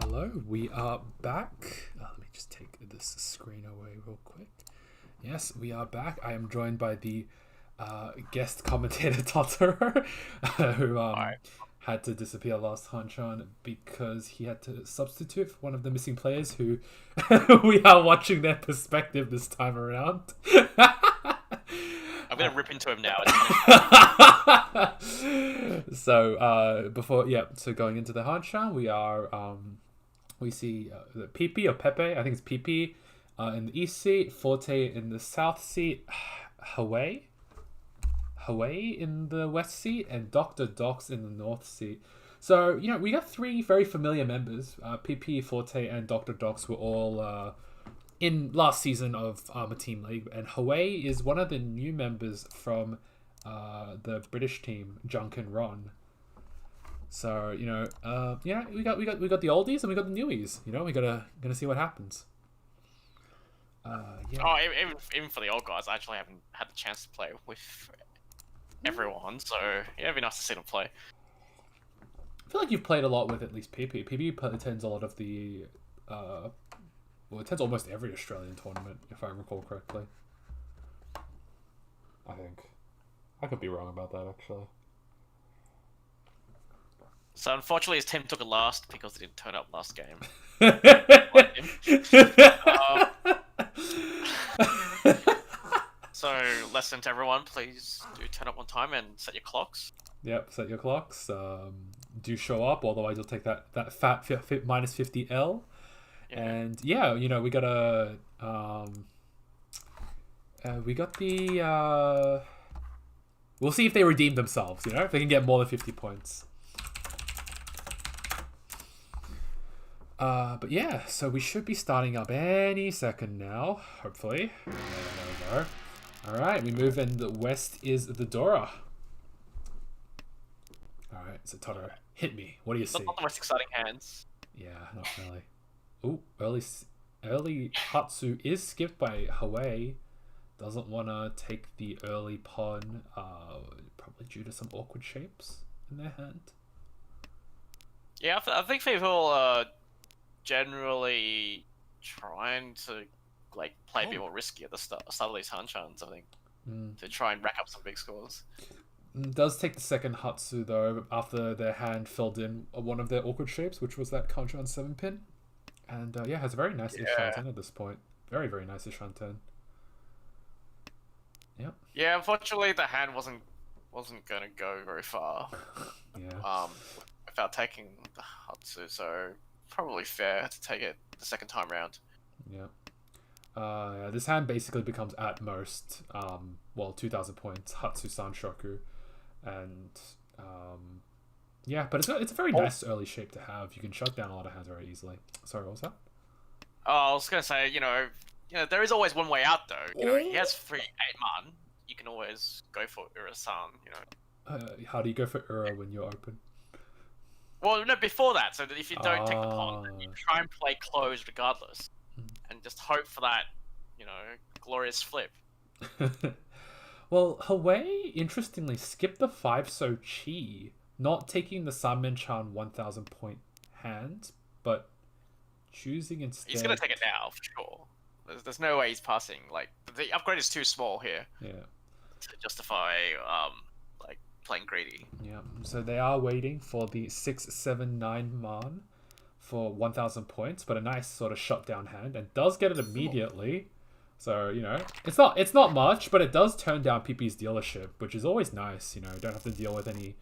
Hello, we are back. Let me just take this screen away real quick. Yes, we are back. I am joined by the guest commentator Totoro, who had to disappear last Hanchan because he had to substitute for one of the missing players who we are watching their perspective this time around. I'm gonna rip into him now. So so going into the Hanchan, we see the PP or Pepe, I think it's PP in the east seat, Forte in the south seat, Hawaii in the west seat, and Dr. Docs in the north seat. So, we got three very familiar members. PP, Forte, and Dr. Docs were all in last season of ARMA Team League, and Hawaii is one of the new members from the British team, Junk and Ron. So, we got the oldies and we got the newies. We gonna see what happens. Even for the old guys, I actually haven't had the chance to play with everyone, so yeah, it'd be nice to see them play. I feel like you've played a lot with at least PP. PP attends a lot of the attends almost every Australian tournament, if I recall correctly. I think. I could be wrong about that, actually. So unfortunately, his team took it last because they didn't turn up last game. So lesson to everyone, please do turn up on time and set your clocks. Yep, set your clocks. Do show up, otherwise you'll take that fat minus 50L. Yeah. And yeah, we got the we'll see if they redeem themselves, if they can get more than 50 points. But yeah, so we should be starting up any second now, hopefully. There we go. Alright, we move in. The west is the Dora. Alright, so Totoro, hit me. What do you see? Not the most exciting hands. Yeah, not really. Ooh, early Hatsu is skipped by Hawaii. Doesn't want to take the early pawn, probably due to some awkward shapes in their hand. Yeah, I think people are generally trying to play a bit more risky at the start of these Hanchans, I think, to try and rack up some big scores. Does take the second Hatsu though after their hand filled in one of their awkward shapes, which was that Hanchan 7-pin, and has a very nice Ishan 10 at this point. Very, very nice Ishan 10. Yep. Yeah, unfortunately the hand wasn't going to go very far. Yeah. Without taking the Hatsu, so probably fair to take it the second time round. Yeah. This hand basically becomes at most 2,000 points Hatsu Sanshoku, and but it's a very nice early shape to have. You can shut down a lot of hands very easily. Sorry, what was that? Oh, I was gonna say, there is always one way out though. He has free 8-man. You can always go for Ura-san. How do you go for Ura when you're open? Well, no, before that. So that if you don't take the pawn, then you try and play closed regardless, and just hope for that, glorious flip. Well, Hawaii interestingly skipped the 5 chi, not taking the Sanmen-chan 1,000 point hand, but choosing instead. He's gonna take it now for sure. There's no way he's passing. The upgrade is too small here. Yeah. To justify playing greedy. Yeah. So they are waiting for the 679 man for 1,000 points, but a nice sort of shutdown hand, and does get it immediately. So it's not much, but it does turn down PP's dealership, which is always nice. You don't have to deal with any.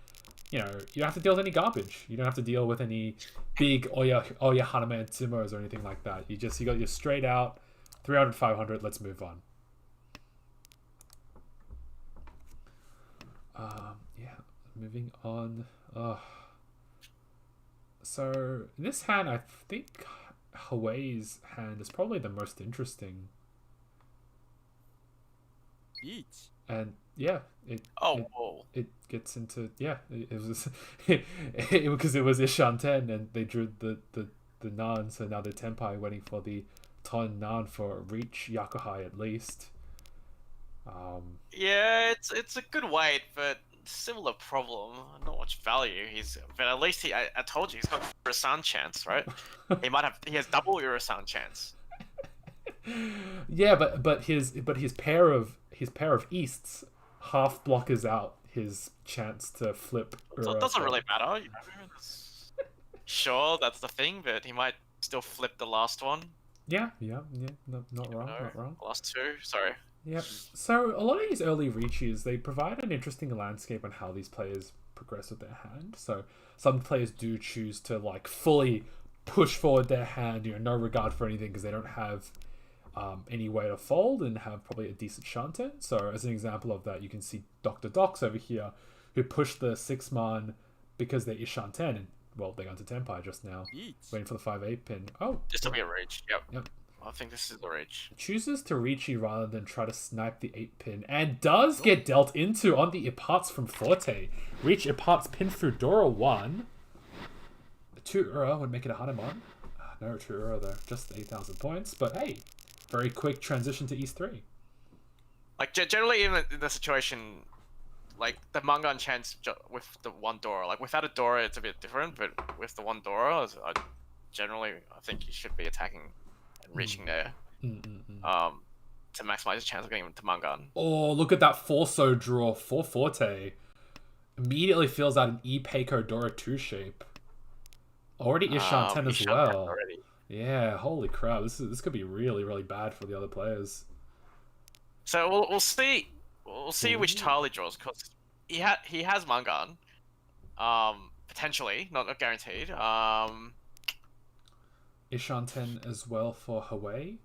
You don't have to deal with any garbage. You don't have to deal with any big Oya Hanama and Tsumos or anything like that. You got your straight out 300, 500. Let's move on. Moving on. So this hand, I think Hawaii's hand is probably the most interesting. And yeah, it gets into it was because it was Ishan 10 and they drew the Nan, so now they're Tenpai waiting for the Ton Nan for reach Yakuhai at least. Yeah, it's a good wait, but similar problem. I'm not much value. But at least I told you he's got Urasan chance, right? He has double Urasan chance. Yeah, but his pair of Easts half blockers out his chance to flip. So it doesn't really matter. Sure, that's the thing, but he might still flip the last one. Yeah. Not wrong. Last two, sorry. Yep. So a lot of these early reaches, they provide an interesting landscape on how these players progress with their hand. So some players do choose to like fully push forward their hand, no regard for anything because they don't have any way to fold and have probably a decent shanten. So as an example of that, you can see Dr. Docs over here, who pushed the 6-man because they're Ishanten, and well, they got into Tenpai just now, waiting for the 5-8 pin. Oh, just to be a reach. Yep. I think this is the reach. Chooses to Riichi rather than try to snipe the 8-pin, and does get dealt into on the Iparts from Forte. Reach Iparts pin through Dora 1. 2 Ura would make it a Hanuman. No 2 Ura though, just 8,000 points. But hey, very quick transition to East 3. Like generally in the situation, like the Mangan chance with the 1 Dora, like without a Dora it's a bit different, but with the 1 Dora, generally I think you should be attacking and reaching there. To maximize the chance of getting into Mangan. Oh, look at that Forso draw for Forte. Immediately fills out an Peiko Dora 2 shape. Already Ishanten as well. Already. Yeah, holy crap. This could be really, really bad for the other players. So we'll see. We'll see which tile he draws, because he has Mangan. Potentially, not guaranteed. Ishanten as well for Hawaii.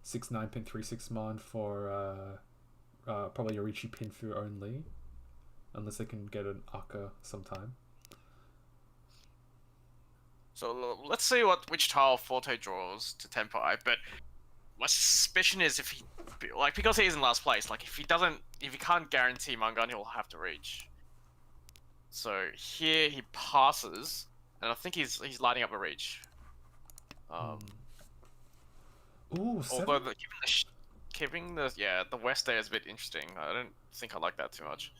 6-9 pin 3-6 man for probably Yorichi Pinfu only. Unless they can get an Aka sometime. So let's see which tile Forte draws to Tenpai, but my suspicion is if he, like, because he's in last place, like if he can't guarantee Mangan, he'll have to reach. So here he passes, and I think he's lining up a reach. Ooh, although keeping the west there is a bit interesting. I don't think I like that too much.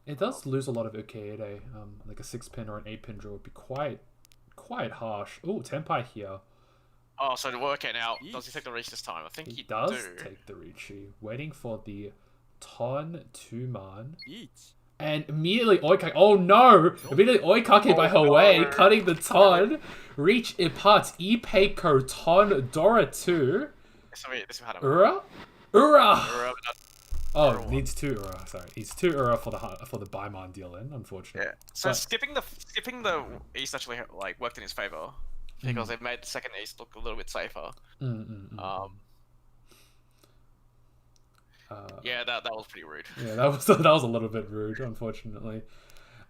It does lose a lot of Ukeide. Like a 6-pin or an 8-pin draw would be quite harsh. Ooh, Tenpai here. Oh, so to work it out, does he take the reach this time? I think he does take the Riichi. Waiting for the Ton 2-man. And immediately Oikake. Oh no! Immediately Oikake by Hawaii, cutting the Ton. Reach Iparts Peiko Ton Dora 2. Ura? Oh, needs 2 Ura. Sorry, he's 2 Ura for the Baiman deal in, unfortunately. Yeah. So skipping the East actually like worked in his favor because it made the second East look a little bit safer. Yeah, that was pretty rude. Yeah, that was a little bit rude, unfortunately.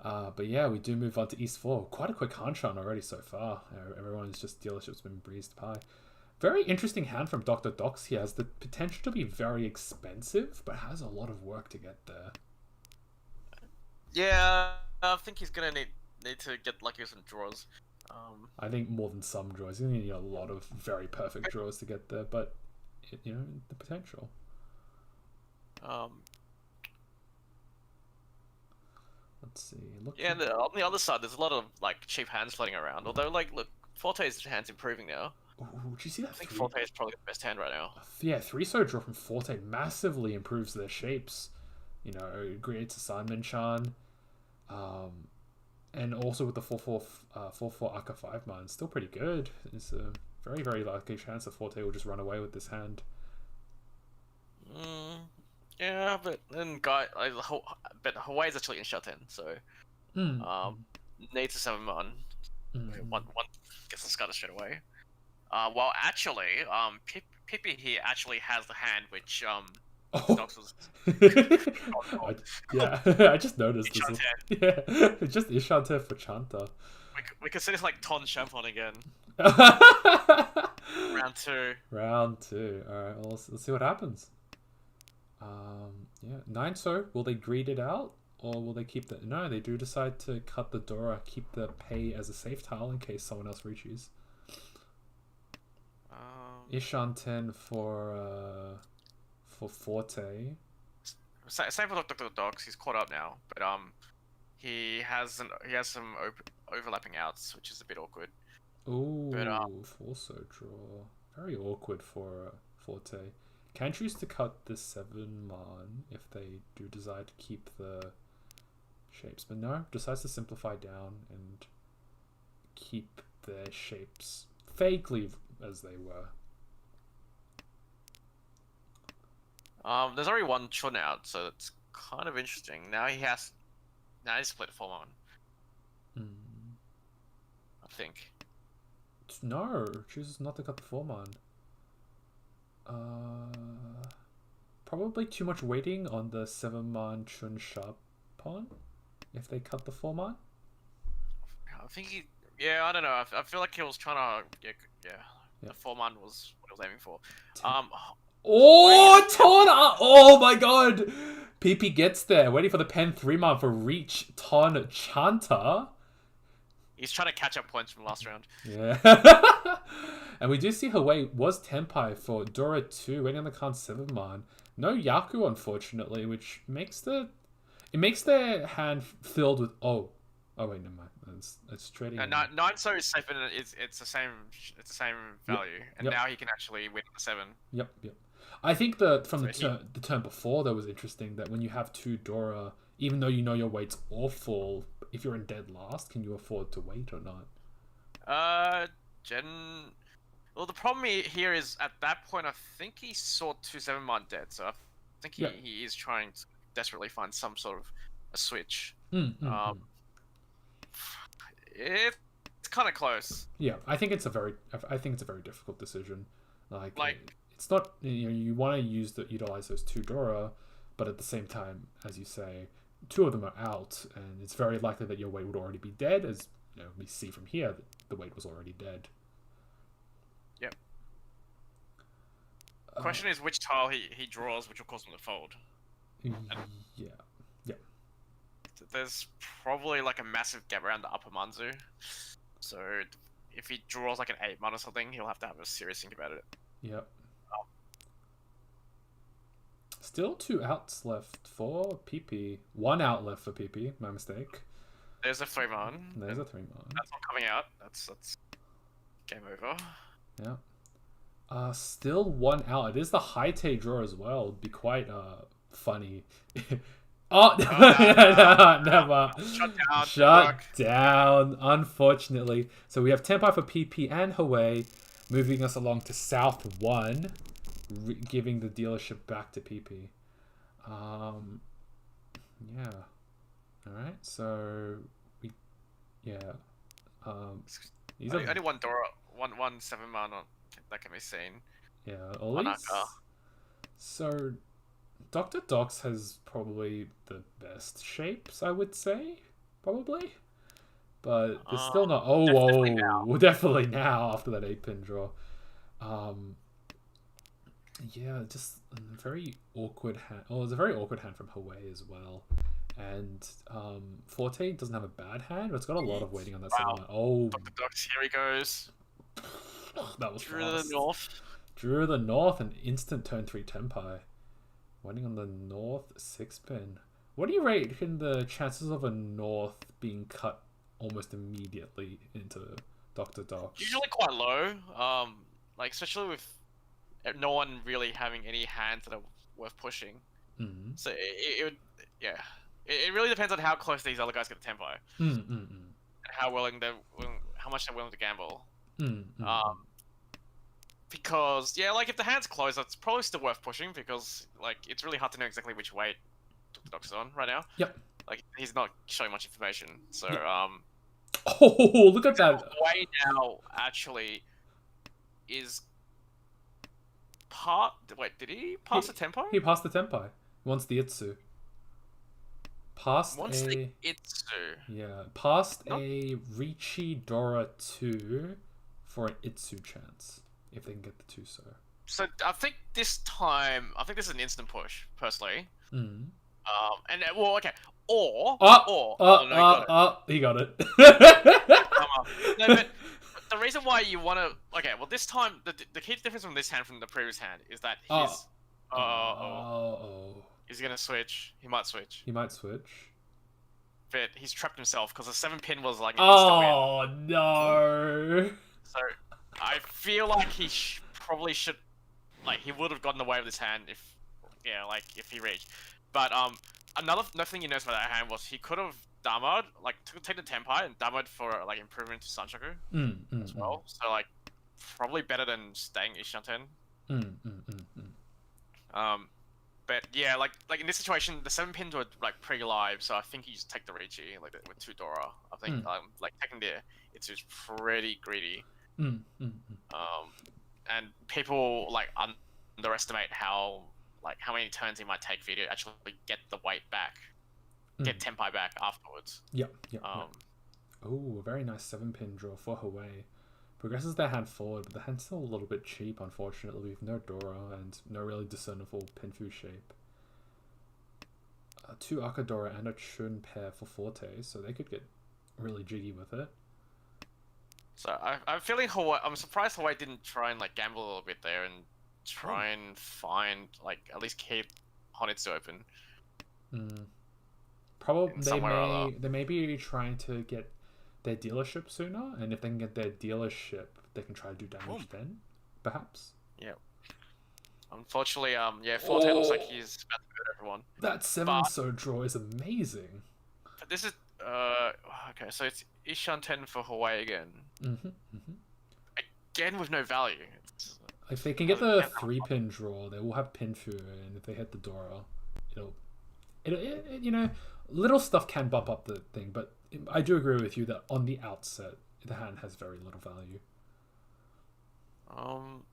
But yeah, we do move on to East 4. Quite a quick Hanchan already so far. Everyone's just dealership's been breezed by. Very interesting hand from Dr. Docs. He has the potential to be very expensive, but has a lot of work to get there. Yeah, I think he's gonna need to get lucky with some draws. I think more than some draws. He's gonna need a lot of very perfect draws to get there, but the potential. Let's see. Yeah, on the other side, there's a lot of like cheap hands floating around. Although, like, look, Forte's hand's improving now. Ooh, did you see that? I think Forte is probably the best hand right now. Yeah, 3-so draw from Forte massively improves their shapes. Creates a Simon-chan. And also with the 4-4 Aka 5-man, still pretty good. It's a very, very likely chance that Forte will just run away with this hand. Yeah, but then but Hawaii's actually in Shaten, so needs a 7-man. One gets the scutter straight away. Well, actually, Pippi here actually has the hand which Docs was. I just noticed this. Yeah, it's just Ishante for Chanta. We could see this like Ton Champon again. Round 2. Round 2. All right, well, let's see what happens. Yeah, 9-so. Will they greed it out, or will they keep the? No, they do decide to cut the Dora, keep the pay as a safe tile in case someone else reaches. Ishanten for Forte. Same for Dr. Dogs. He's caught up now, but he has some overlapping outs, which is a bit awkward. Ooh, But, also draw. Very awkward for Forte. Can choose to cut the 7 mon if they do decide to keep the shapes, but no, decides to simplify down and keep their shapes vaguely as they were. There's already one chun out, so it's kind of interesting. Now he's split 4 mon. I think. No, chooses not to cut the 4 mon. Probably too much waiting on the 7 mon chun sharp pawn if they cut the 4 mon. I think I don't know. I feel like he was trying to the 4 mon was what I was aiming for. Oh, Ton! Oh my god! PP gets there, waiting for the pen 3 mon for reach Ton Chanta. He's trying to catch up points from last round. Yeah. And we do see Hawei was Tenpai for Dora 2, waiting on the Khan 7 mon. No Yaku, unfortunately, which makes their hand filled with oh wait, never mind. It's trading. Nine so is safe, and it's the same value, and now he can actually win the 7. Yep. I think from the turn before that was interesting that when you have 2 Dora, even though you know your weight's awful, if you're in dead last, can you afford to wait or not? Well, the problem here is at that point, I think he saw 2 7 mon dead, so I think he is trying to desperately find some sort of a switch. It's kind of close. Yeah, I think it's a very difficult decision. Like it's not, you want to utilize those 2 Dora, but at the same time, as you say, 2 of them are out, and it's very likely that your weight would already be dead, as we see from here that the weight was already dead. Yep. Question is which tile he draws, which will cause him to fold. Yeah. There's probably like a massive gap around the upper manzu, so if he draws like an 8 mon or something, he'll have to have a serious think about it. Yep. Still 2 outs left for PP. 1 out left for PP. My mistake. There's a 3 mon. There's a 3 mon. That's not coming out. That's game over. Yeah. Still 1 out. It is the high tay draw as well. It'd be quite funny. Never. Shut down. Unfortunately. So we have Tenpai for PP and Hawei, moving us along to South 1. Giving the dealership back to PP. Yeah. Alright, so only one Dora, one 7 mon that can be seen. Yeah, always. So Dr. Docs has probably the best shapes, I would say. Probably. But it's still not definitely now after that 8-pin draw. Yeah, just a very awkward hand. Oh, it's a very awkward hand from Hawei as well. And Forte doesn't have a bad hand, but it's got a lot of waiting on that 7 mon. Oh, Dr. Docs, here he goes. That was Drew fast. the North. Drew the North and instant turn 3 Tenpai. Waiting on the North 6-pin. What do you rate in the chances of a North being cut almost immediately into Dr. Docs? Usually quite low. Like especially with no one really having any hands that are worth pushing. Mm-hmm. So it would, it really depends on how close these other guys get to Tenpai. And how much they're willing to gamble. Because like if the hand's closed, that's probably still worth pushing because like it's really hard to know exactly which weight Dr. Docs is on right now. Yep. Like he's not showing much information. So oh, look at that. Way now actually is Wait, did he pass the Tenpai? He passed the Tenpai. He wants the Itsu. Passed the Itsu. Yeah, passed a Richi Dora 2 for an Itsu chance. If they can get the 2 So I think this is an instant push, personally. Mm. And well, okay. He got it. No, but the reason why you want to, this time the key difference from this hand from the previous hand is that he's he's gonna switch. He might switch. but he's trapped himself because the 7-pin was like an instant win. Oh no! So I feel like he probably should, like he would have gotten away with his hand if, like if he reached. But another thing you noticed about that hand was he could have damoed, like take the Tenpai and damoed for like improvement to Sanchoku as well. So like probably better than staying Ishanten. But yeah, like in this situation, the 7-pins were like pretty live, so I think you just take the Riichi like with 2 Dora. I think like taking it's just pretty greedy. And people like underestimate how many turns he might take for you to actually get the weight back, get Tenpai back afterwards. Yep. Oh, a very nice 7-pin draw for Hawaii. Progresses their hand forward, but the hand's still a little bit cheap, unfortunately, with no Dora and no really discernible Pinfu shape. 2 Akadora and a Chun pair for Forte, so they could get really jiggy with it. So I'm feeling Hawaii. I'm surprised Hawaii didn't try and like gamble a little bit there and try and find like at least keep Honitsu open. Probably they may be trying to get their dealership sooner, and if they can get their dealership, they can try to do damage then, perhaps. Yeah. Unfortunately, Forte looks like he's about to hurt everyone. That 7-so draw is amazing. But this is okay. So it's Ishanten for Hawaii again. Again with no value. If they can get the 3-pin draw, they will have Pinfu, and if they hit the Dora, it'll you know, little stuff can bump up the thing, but I do agree with you that on the outset, the hand has very little value.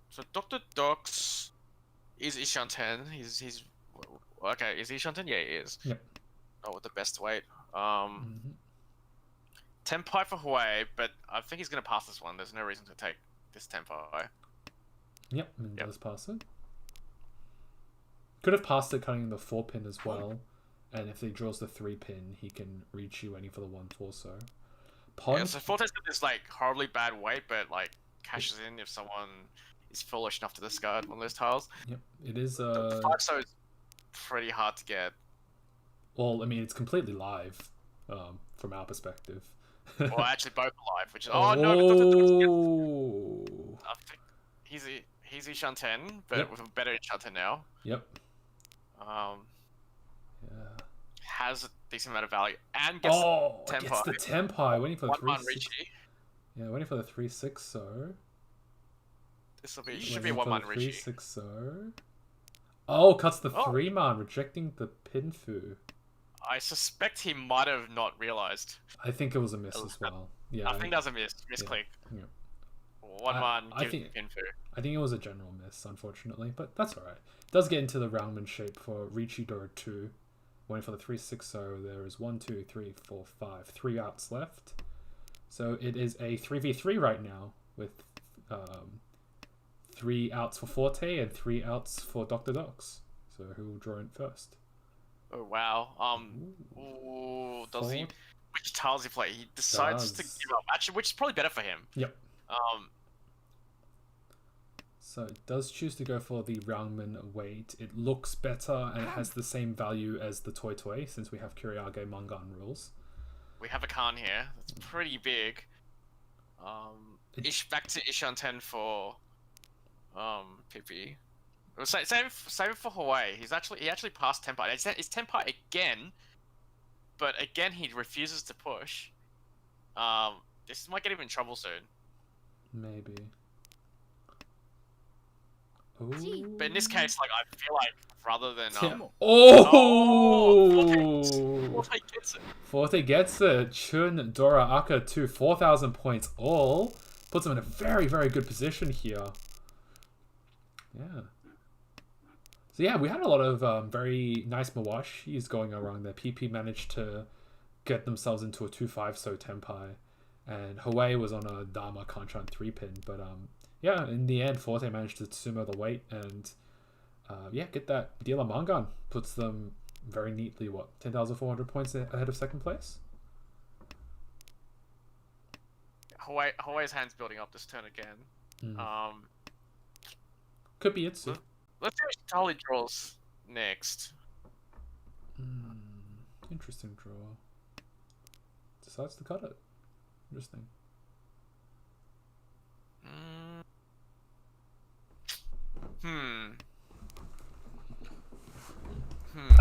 So Dr. Dox is Ishanten. He's okay. Is Ishanten? Yeah, he is. Yep. Oh, with the best weight. Tenpai for Hawaii, but I think he's gonna pass this one. There's no reason to take this Tenpai. Yep, and does pass it. Could have passed it cutting the 4-pin as well. And if he draws the 3-pin, he can reach you any for the 1-4 so. Yeah, so Forte's got this like horribly bad weight, but like cashes in if someone is foolish enough to discard one of those tiles. Yep, it is 5-so is pretty hard to get. Well, I mean, it's completely live, from our perspective. Well, actually, both are live, which is no. I think he's Ishanten, but with a better Ishanten now. Yep. Has a decent amount of value and gets Tenpai. Gets the Tenpai, waiting for the 1-1 Riichi. Yeah, waiting for the 3-6 so. This should be a 1-1 Riichi. 3-6 so. Oh, cuts the 3-man, rejecting the Pinfu. I suspect he might have not realized. I think it was a miss as well. Yeah. I think that was a misclick. Yeah. 1-1 Pinfu. I think it was a general miss, unfortunately, but that's alright. It does get into the roundman shape for Riichi Dora 2. Waiting for the 3-6 so there is 1, 2, 3, 4, 5. 3 outs left. So it is a 3v3 right now with 3 outs for Forte and 3 outs for Dr. Dox. So who will draw in first? Oh wow. Does he? Which tiles he play? He decides to give up, actually, which is probably better for him. Yep. So it does choose to go for the Roundman weight. It looks better and it has the same value as the Toy Toy since we have Kuriage Mangan rules. We have a Khan here. That's pretty big. Back to Ishanten for PP. Same for Hawaii. He actually passed Tenpai. It's Tenpai again, but again he refuses to push. This might get him in trouble soon. Maybe. Ooh. But in this case, like I feel like rather than Forte gets it. Forte gets it. Chun, Dora, Aka 2, 4,000 points all. Puts him in a very, very good position here. Yeah. So yeah, we had a lot of very nice Mawashis going around there. PP managed to get themselves into a 2-5 so Tenpai. And Hawaii was on a Dharma Kanchan 3-pin. But yeah, in the end, Forte managed to sumo the weight and get that dealer Mangan. Puts them very neatly, 10,400 points ahead of second place? Hawaii's hand's building up this turn again. Could be Itsu. Let's see which tile he draws next. Interesting draw. decides to cut it. Interesting.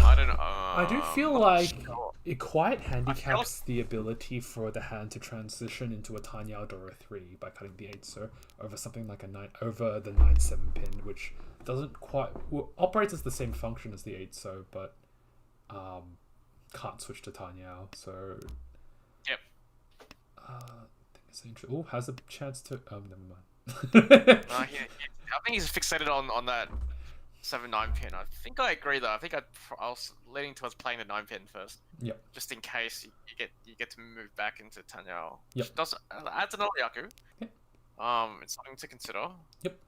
I don't know. I do feel like it quite handicaps the ability for the hand to transition into a Tanyao Dora 3 by cutting the 8-so over something like over the 9-7 pin, which doesn't quite operates as the same function as the 8-so, but can't switch to Tanyao. So yep. I think it's interesting. Oh, has a chance to. Never mind. I think he's fixated on that 7-9 pin. I think I agree though. I think I was leaning towards playing the 9 pin first. Yep. Just in case you get to move back into Tanyao. Yep. Which does adds another Yaku. Okay. It's something to consider. Yep.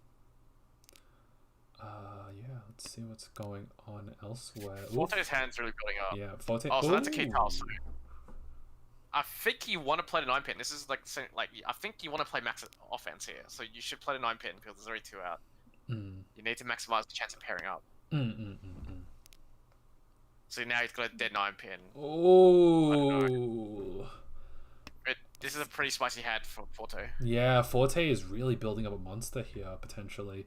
Yeah. Let's see what's going on elsewhere. Forte's hand's really building up. Yeah, Forte. Oh, so that's a key tile. So I think you want to play the 9 pin. This is like I think you want to play max offense here. So you should play the 9 pin because there's already 2 out. You need to maximize the chance of pairing up. So now he's got a dead 9 pin. Oh. But this is a pretty spicy hand for Forte. Yeah, Forte is really building up a monster here, potentially.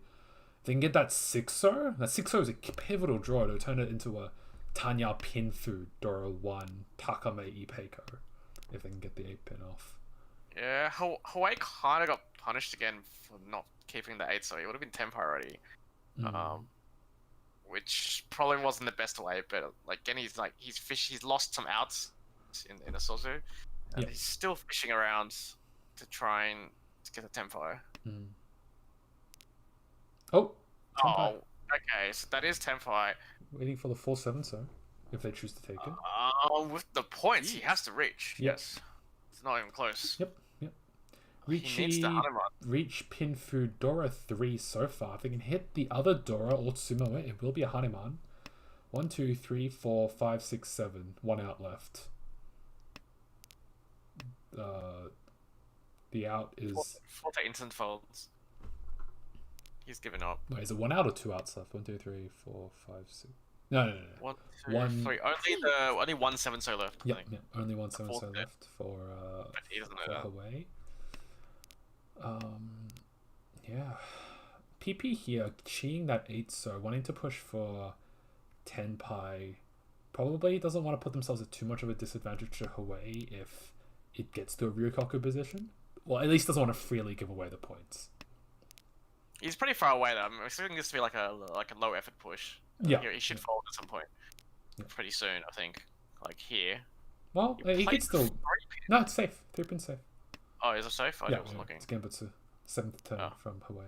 If they can get that 6-so, that 6-so is a pivotal draw to turn it into a Tanya pin food, Dora 1, Takame Ipeiko, if they can get the 8 pin off. Yeah, Hawaii kind of got punished again for not keeping the 8-so. It would have been tempo already. Which probably wasn't the best way, but like again, he's lost some outs in a Sozu, and he's still fishing around to try and get the tempo. Oh, okay, so that is tempo. Waiting for the 4-7-so, if they choose to take it. With the points, he has to reach. Yes, it's not even close. Yep. He needs to reach pin food Dora 3 so far. If they can hit the other Dora or Sumo it will be a Hanuman. 1, 2, 3, 4, 5, 6, 7. 1 out left. The out is... Forte instant folds. He's given up. Wait, is it 1 out or 2 outs left? 1, 2, 3, 4, 5, 6... No. 1, 2, 3. Only 1 7-so left. Yep, only 1 7-so left for Hawaii. Yeah. PP here, cheating that 8-so, wanting to push for 10 pi. Probably doesn't want to put themselves at too much of a disadvantage to Hawaii if it gets to a Ryukoku position. Well, at least doesn't want to freely give away the points. He's pretty far away though. I'm expecting this to be like a low effort push. Yeah. He should fold at some point. Pretty soon, I think. Like here. Well, he could still... No, it's safe. 3-pin safe. Oh, is it safe? I was looking. It's Gambitsu. 7th turn from Hawaii.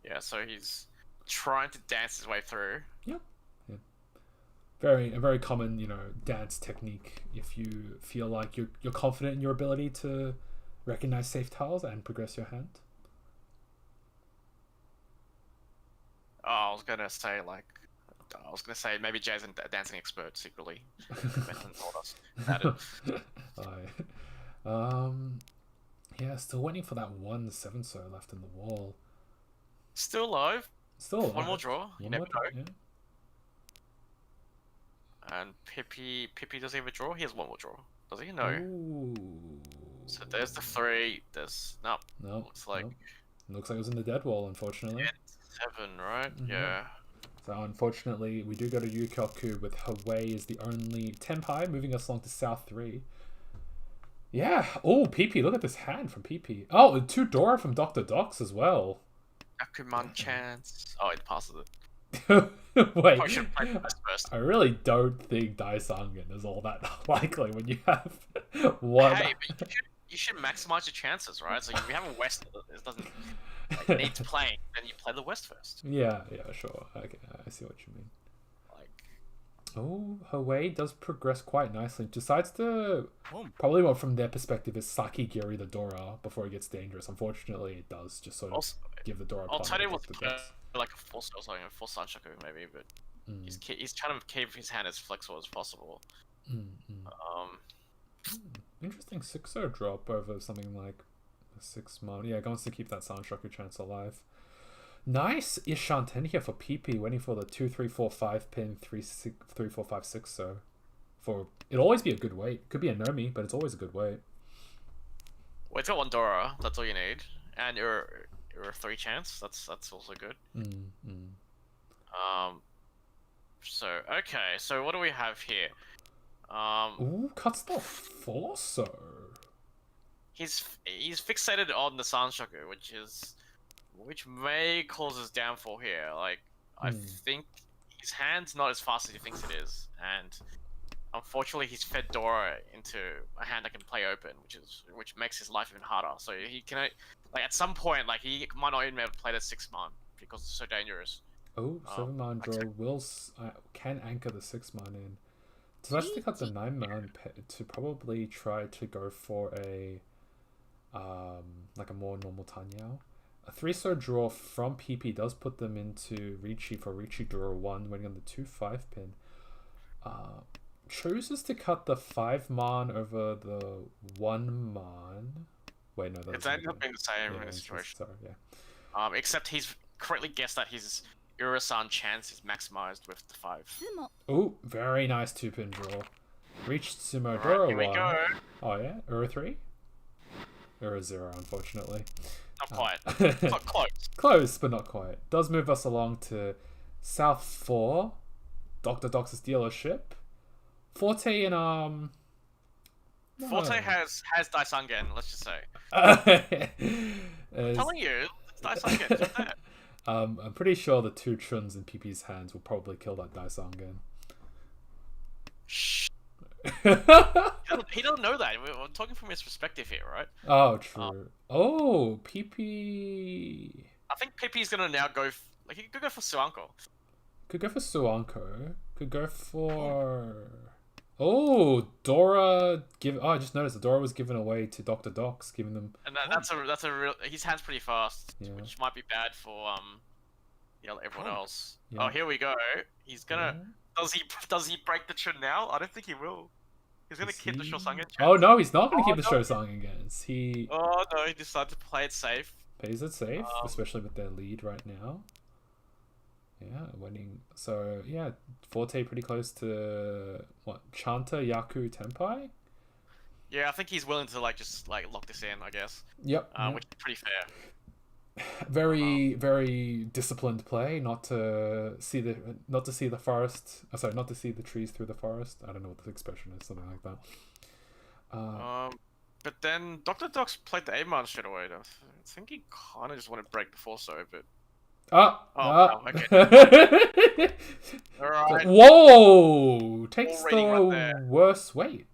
Yeah, so he's trying to dance his way through. Yep. Yeah. A very common, dance technique if you feel like you're confident in your ability to recognize safe tiles and progress your hand. Oh, I was gonna say maybe Jay's a dancing expert secretly. Told us about it. Yeah, still waiting for that 1 7-so left in the wall. Still alive. One more draw. You never know. Yeah. And Pippi does he have a draw? He has 1 more draw. Does he? No. Ooh. So there's the 3. There's no. Looks like it was in the dead wall, unfortunately. 7, right? Yeah. So unfortunately, we do go to Yukoku with Hawaii as the only 10 pi, moving us along to South 3. Yeah. Oh, PP. Look at this hand from PP. Oh, 2 Dora from Dr. Docs as well. Akuman chance. Oh, it passes it. Wait. I should play first. I really don't think Daisangen is all that likely when you have one. Hey, but you should maximize your chances, right? So if you have a West that doesn't need to play, then you play the West first. Yeah, sure. Okay, I see what you mean. Oh, Hawaii does progress quite nicely. Decides to probably what from their perspective is Saki Giri the Dora before it gets dangerous. Unfortunately, it does just sort of give the Dora. Alternative was like a full or something, a full Sanshaku maybe, but he's trying to keep his hand as flexible as possible. Interesting 6-so drop over something like a 6-mon. Yeah, wants to keep that Sanshaku chance alive. Nice Ishanten here for PP, waiting for the 2, 3, 4, 5 pin 3, 4, 5, 6-so It'll always be a good weight. Could be a Nomi, but it's always a good weight. Well, it's got one Dora. That's all you need, and you're a 3 chance. That's also good. So okay. So what do we have here? Ooh, cuts the Forso. He's fixated on the Sanshoku, which may cause his downfall here. Like I think his hand's not as fast as he thinks it is, and unfortunately he's fed Dora into a hand that can play open, which makes his life even harder. So he can at some point he might not even be able to play the 6-man because it's so dangerous. Oh, 7-man draw can anchor the 6-man in. So I think that's a 9-man to probably try to go for a more normal Tanyao. A 3-star draw from PP does put them into Ricci for Ricci draw 1, winning on the 2-5 pin. Chooses to cut the 5-man over the 1-man. Wait, no, it's ended up being the same in the situation. Sorry, yeah. Except he's correctly guessed that his Urasan chance is maximized with the 5. Oh, very nice 2-pin draw. Reached Sumo Right, Dora here we 1. go. Oh yeah, Ura 3? Ura 0, unfortunately. Not quite. Not close. Close, but not quite. Does move us along to South 4, Dr. Doc's dealership. Forte and Forte has Daisangen, let's just say. I'm telling you, it's Daisangen. It's right there. I'm pretty sure the 2 Chuns in PP's hands will probably kill that Daisangen. Shh. He doesn't know that. We're talking from his perspective here, right? Oh, true. PP. I think PP's gonna now go. He could go for Suanko. Could go for Suanko. Could go for. Oh, Dora. I just noticed that Dora was given away to Dr. Docs, giving them. And that's a real. His hand's pretty fast, Yeah. which might be bad for everyone else. Yeah. Oh, here we go. He's gonna. Does he break the Chun now? I don't think he will. He's gonna keep the Shosangen. Oh no, he's not gonna keep the Shosangen. He. Oh no, he decided to play it safe. Plays it safe, especially with their lead right now. Yeah, winning. So yeah, Forte pretty close to what? Chanta, Yaku, Tenpai. Yeah, I think he's willing to just lock this in, I guess. Yep. Which is pretty fair. Very, very disciplined play. Not to see the forest. Sorry, not to see the trees through the forest. I don't know what the expression is. Something like that. But then Dr. Docs played the A-man straight away. I think he kind of just wanted to break the Forso, but. Okay. Alright. Whoa! Takes the worst weight.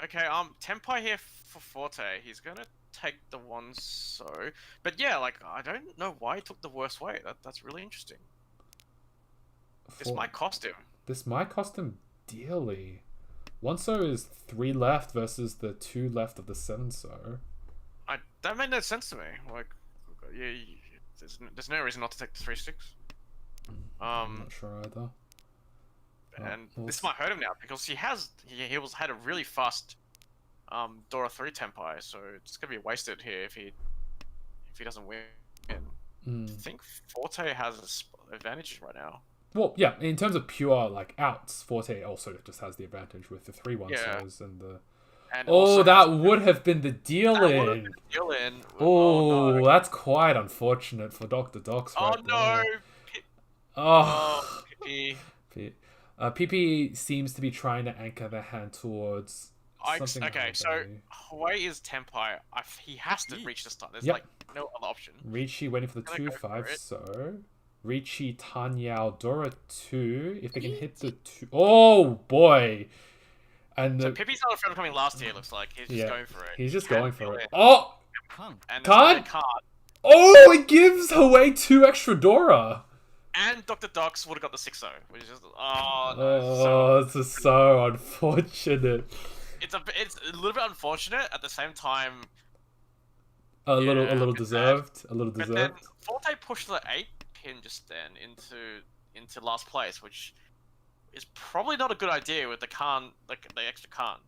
Okay, Tenpai here for Forte. He's gonna take the one so. But yeah, I don't know why he took the worst weight. That's really interesting. This might cost him dearly. 1 so is 3 left versus the 2 left of the 7 so. That made no sense to me. There's no reason not to take the 3-6. I'm not sure either. And this might hurt him now because he had a really fast Dora 3 Tenpai, so it's gonna be wasted here if he doesn't win. I think Forte has advantages right now. Well, yeah, in terms of pure outs, Forte also just has the advantage with the 3 1-sos and the. And that would have been the deal-in. Oh, no. That's quite unfortunate for Dr. Docs. PP. PP seems to be trying to anchor the hand towards something. Okay, so Huawei is Tenpai. He has to reach the start. There's no other option. Ricci waiting for the 2-5, so Ricci, Tanyao, Dora 2. If they can hit the 2. Oh boy! And so Pippi's not afraid of coming last here. Looks like he's just going for it. He's just going for it. Oh! And can't. Oh, it gives away 2 extra Dora. And Dr. Docs would have got the 6-0, which is just this is so unfortunate. It's a little bit unfortunate at the same time. A little deserved. A little deserved. But then Forte pushed the 8 pin just then into last place, which is probably not a good idea with the extra Khan.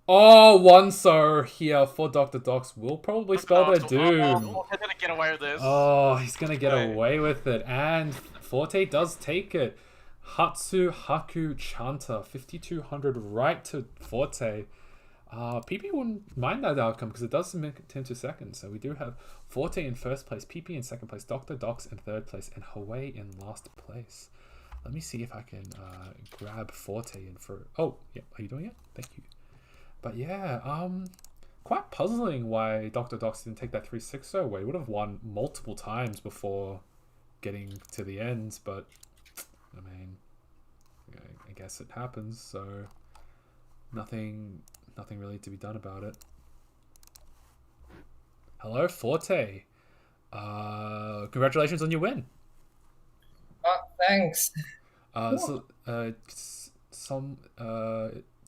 Oh, 1 so here for Dr. Docs will probably spell their doom. Forte's gonna get away with this. Oh, he's gonna get away with it, and Forte does take it. Hatsu Haku Chanta 5200 right to Forte. PP wouldn't mind that outcome because it does submit into second. So we do have Forte in first place, PP in second place, Dr. Docs in third place, and Hawaii in last place. Let me see if I can grab Forte in for... Oh, yeah. Are you doing it? Thank you. But yeah, quite puzzling why Dr. Docs didn't take that 3-6 away. He would have won multiple times before getting to the end, but I mean, I guess it happens, so nothing really to be done about it. Hello, Forte. Congratulations on your win. Thanks.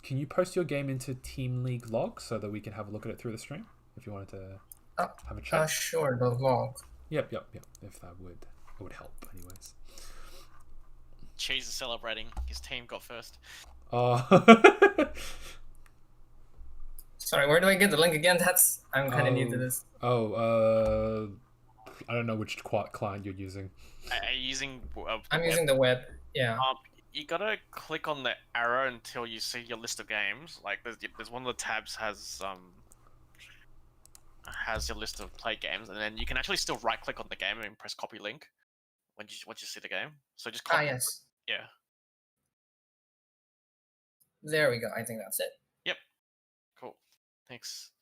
Can you post your game into Team League log so that we can have a look at it through the stream? If you wanted to have a chat. Sure, the log. Yep. If that would help, anyways. Cheese is celebrating. His team got first. Oh. Sorry, where do I get the link again? I'm kind of new to this. I don't know which client you're using. Are you using? I'm using the web. Yeah. You gotta click on the arrow until you see your list of games. Like there's one of the tabs has your list of play games, and then you can actually still right click on the game and press copy link once you see the game. So just copy. Yes. Yeah. There we go. I think that's it. Yep. Cool. Thanks.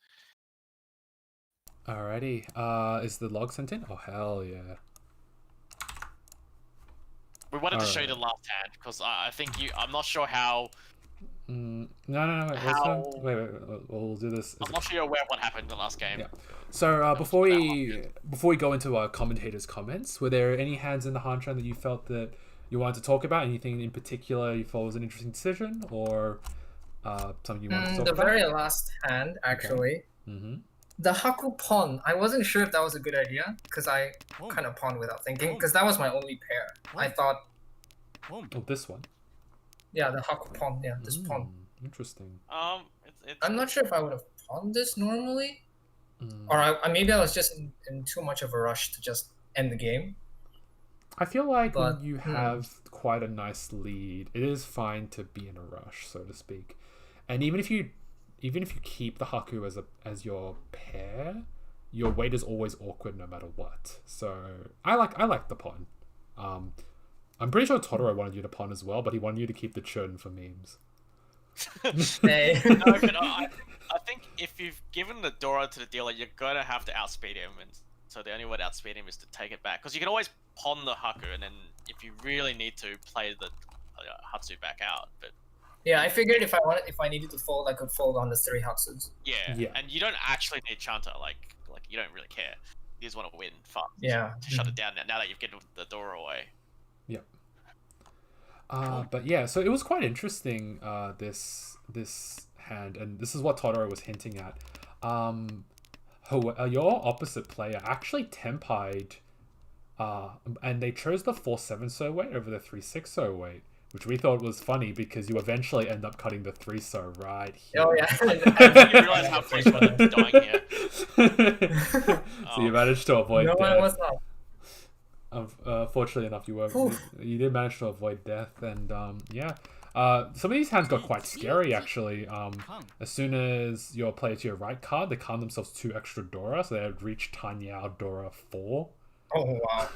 Alrighty. Is the log sent in? Oh hell yeah. We wanted to show you the last hand because I think I'm not sure how. No. How... Wait. We'll do this. I'm not sure you're aware of what happened in the last game. Yeah. So before we go into our commentators' comments, were there any hands in the Hanchan that you felt that you wanted to talk about? Anything in particular you thought was an interesting decision, or something you wanted to talk about? The very last hand, actually. Okay. Mm-hmm. The Haku pawn. I wasn't sure if that was a good idea because I kind of pawned without thinking because that was my only pair. I thought. Oh, this one. Yeah, the Haku pawn. Yeah, this pawn. Interesting. I'm not sure if I would have pawned this normally, or maybe I was just in too much of a rush to just end the game. I feel like when you have quite a nice lead, it is fine to be in a rush, so to speak, and even if you keep the Haku as your pair, your weight is always awkward no matter what. So I like the pawn. I'm pretty sure Totoro wanted you to pawn as well, but he wanted you to keep the churn for memes. Hey. No, but I think if you've given the Dora to the dealer, you're gonna have to outspeed him, and so the only way to outspeed him is to take it back. Because you can always pawn the Haku, and then if you really need to, play the Hatsu back out. But yeah, I figured if I needed to fold, I could fold on the 3 Hatsus. Yeah, and you don't actually need Chanta. Like you don't really care. You just want to win fast. Yeah. To shut it down now that you've given the Dora away. Yep. But yeah, so it was quite interesting. This hand, and this is what Totoro was hinting at. Your opposite player actually tempied, and they chose the 4-7 so weight over the 3-6 so weight, which we thought was funny because you eventually end up cutting the 3 so right here. Oh yeah, I you realize how close you are to dying here. So you managed to avoid death. No, what's up? Fortunately enough, you did manage to avoid death, and some of these hands got quite scary actually. As soon as your player to your right card, they card themselves 2 extra Dora, so they had reached Tanyao Dora 4. Oh wow!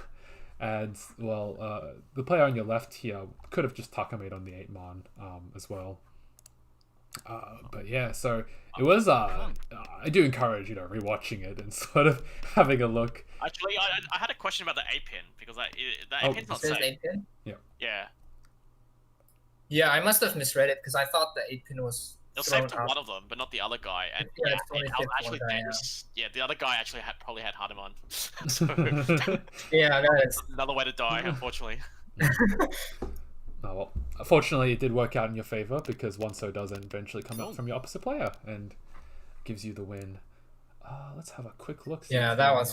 And well, the player on your left here could have just Takamade on the 8-mon as well. But yeah, so it was. I do encourage rewatching it and sort of having a look. Actually, I had a question about the 8-pin because the 8-pin's not safe. 8-pin? Yeah. Yeah, I must have misread it because I thought the 8-pin was. It was safe to one of them, but not the other guy. And yeah, it was actually dangerous. Yeah, the other guy actually probably had Hanuman. So yeah, that is another way to die, unfortunately. Oh, well, fortunately, it did work out in your favor because one so does eventually come out from your opposite player and gives you the win. Let's have a quick look. Yeah, that was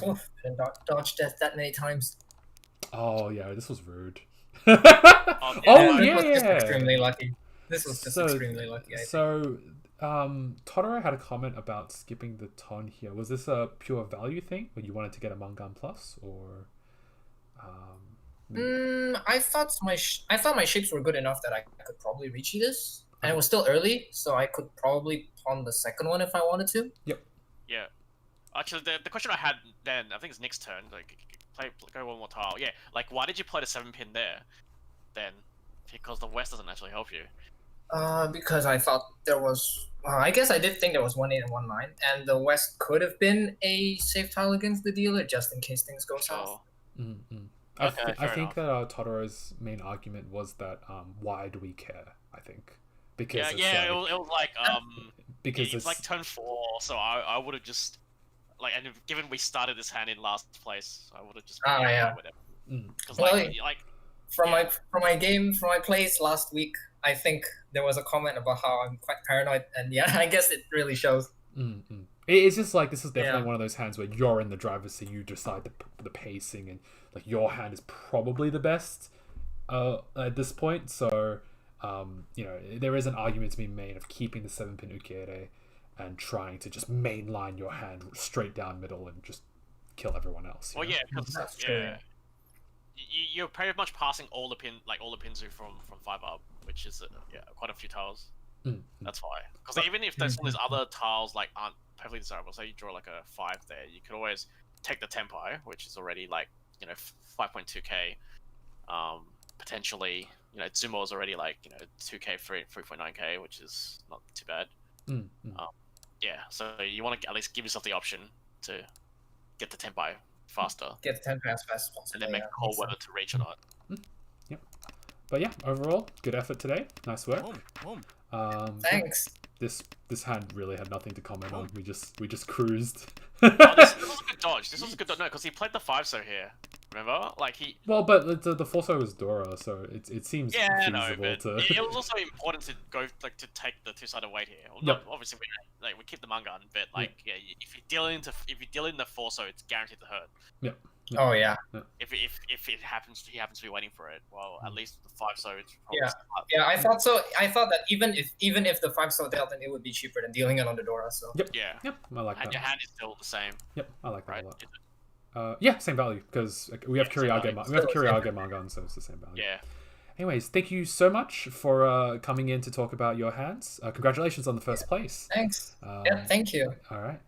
dodged death that many times. Oh yeah, this was rude. This was just extremely lucky. This was just extremely lucky. I think. So, Totoro had a comment about skipping the ton here. Was this a pure value thing, where you wanted to get a Mangan Plus, or? I thought my shapes were good enough that I could probably reach this, and it was still early, so I could probably pawn the second one if I wanted to. Yep. Yeah. Actually, the question I had then, I think it's Nick's turn. Like, go one more tile. Yeah. Like, why did you play the 7-pin there? Then, because the west doesn't actually help you. Because I thought there was. Well, I guess I did think there was 1-8 and 1-9, and the west could have been a safe tile against the dealer just in case things go south. I think that Totoro's main argument was that why do we care? I think because it was like because it's like turn 4, so I would have just like, and given we started this hand in last place, I would have just whatever. Because from my plays last week, I think there was a comment about how I'm quite paranoid, and yeah, I guess it really shows. It's just like, this is definitely one of those hands where you're in the driver's seat, you decide the pacing, and like your hand is probably the best at this point. So there is an argument to be made of keeping the 7-pin Ukiere and trying to just mainline your hand straight down middle and just kill everyone else. Well, yeah, because you're pretty much passing all the pins from 5 up, which is quite a few tiles. That's why. Because even if there's these other tiles like aren't perfectly desirable, so you draw like a 5 there, you could always take the Tempai, which is already like 5.2k. Potentially, Tsumo is already like 2k, 3.9k, which is not too bad. So you want to at least give yourself the option to get the Tempai faster. Get the Tempai as fast as possible. And then make a call whether to reach or not. Yep. But yeah, overall, good effort today. Nice work. Thanks. This hand really had nothing to comment on. We just cruised. This was a good dodge. This was a good dodge. No, because he played the 5-so here. Remember? Like he. Well, but the 4-so was Dora, so it seems feasible to. It was also important to go to take the 2-sided weight here. Well, obviously, we keep the Mangan, but if you deal in the 4-so, it's guaranteed to hurt. Yep. Oh yeah. If he happens to be waiting for it, well, at least the 5-so. I thought so. I thought that even if the 5-so dealt, then it would be cheaper than dealing it on the Dora. So. Yep. I like that. And your hand is still the same. Yep, I like that a lot. Same value, because we have Kyriage Mangan, so it's the same value. Yeah. Anyways, thank you so much for coming in to talk about your hands. Congratulations on the first place. Thanks. Thank you. All right.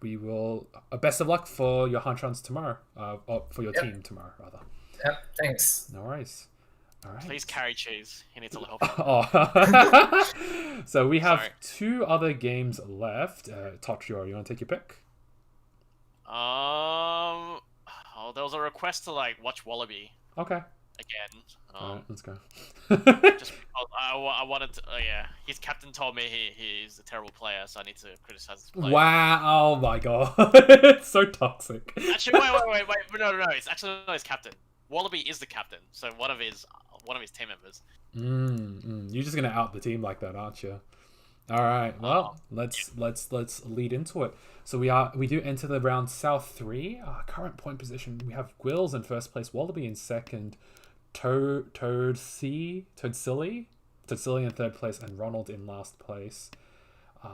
We will. Best of luck for your Hanchans tomorrow. Or for your team tomorrow, rather. Yep. Thanks. No worries. All right. Please carry Cheese. He needs a little help. So we have 2 other games left. Tochio, you want to take your pick? There was a request to watch Wallaby. Okay. Again. Alright, let's go. Just because I wanted to. His captain told me he's a terrible player, so I need to criticize his play. Wow! Oh my god, it's so toxic. Actually, wait. No. It's actually not his captain. Wallaby is the captain, so one of his team members. You're just gonna out the team like that, aren't you? All right. Well, let's lead into it. So we do enter the round South 3. Current point position: we have Gwills in first place, Wallaby in second, Toadsilly in third place, and Ronald in last place.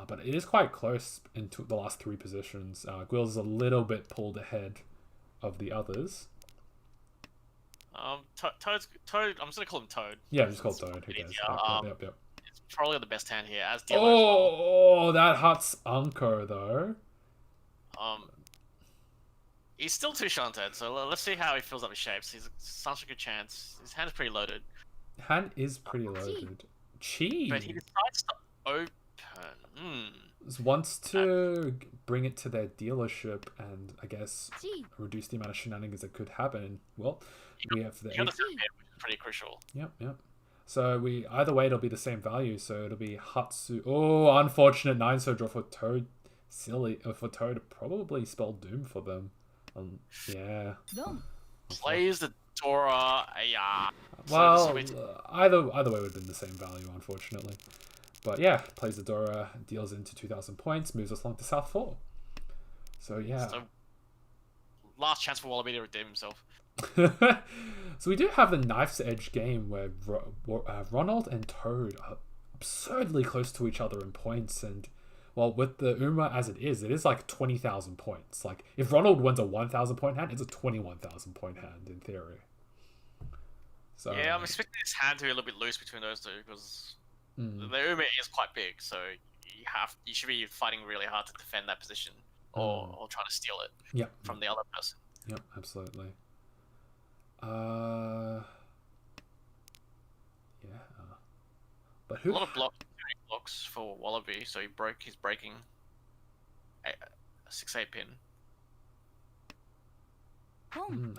But it is quite close into the last 3 positions. Gwills is a little bit pulled ahead of the others. Toad. I'm just gonna call him Toad. Yeah, just call Toad. Who cares? Yep. It's probably the best hand here, as dealer. Oh, that huts Unko though. He's still 2 shunted, so let's see how he fills up his shapes. He's such a good chance. His hand is pretty loaded. Hand is pretty loaded. Chi. But he decides to open. Wants to bring it to their dealership and I guess reduce the amount of shenanigans that could happen. Well, we have the 8. Which is pretty crucial. Yep. So either way it'll be the same value. So it'll be Hatsu. Oh, unfortunate 9-so draw for Toad. For Toad, probably spell doom for them. Yeah. Plays the Dora. Well, either way would have been the same value, unfortunately. But yeah, plays the Dora, deals into 2,000 points, moves us along to South 4. So yeah. So, last chance for Wallaby to redeem himself. So we do have the knife's edge game where Ronald and Toad are absurdly close to each other in points, and well, with the Uma as it is like 20,000 points. Like if Ronald wins a 1,000 point hand, it's a 21,000 point hand in theory. So Yeah, I'm expecting this hand to be a little bit loose between those two because mm, the Ume is quite big, so you should be fighting really hard to defend that position or try to steal it yep, from the other person. yep, absolutely. Yeah, but A who? lot of blocks for Wallaby, so he's breaking a 6-8 pin.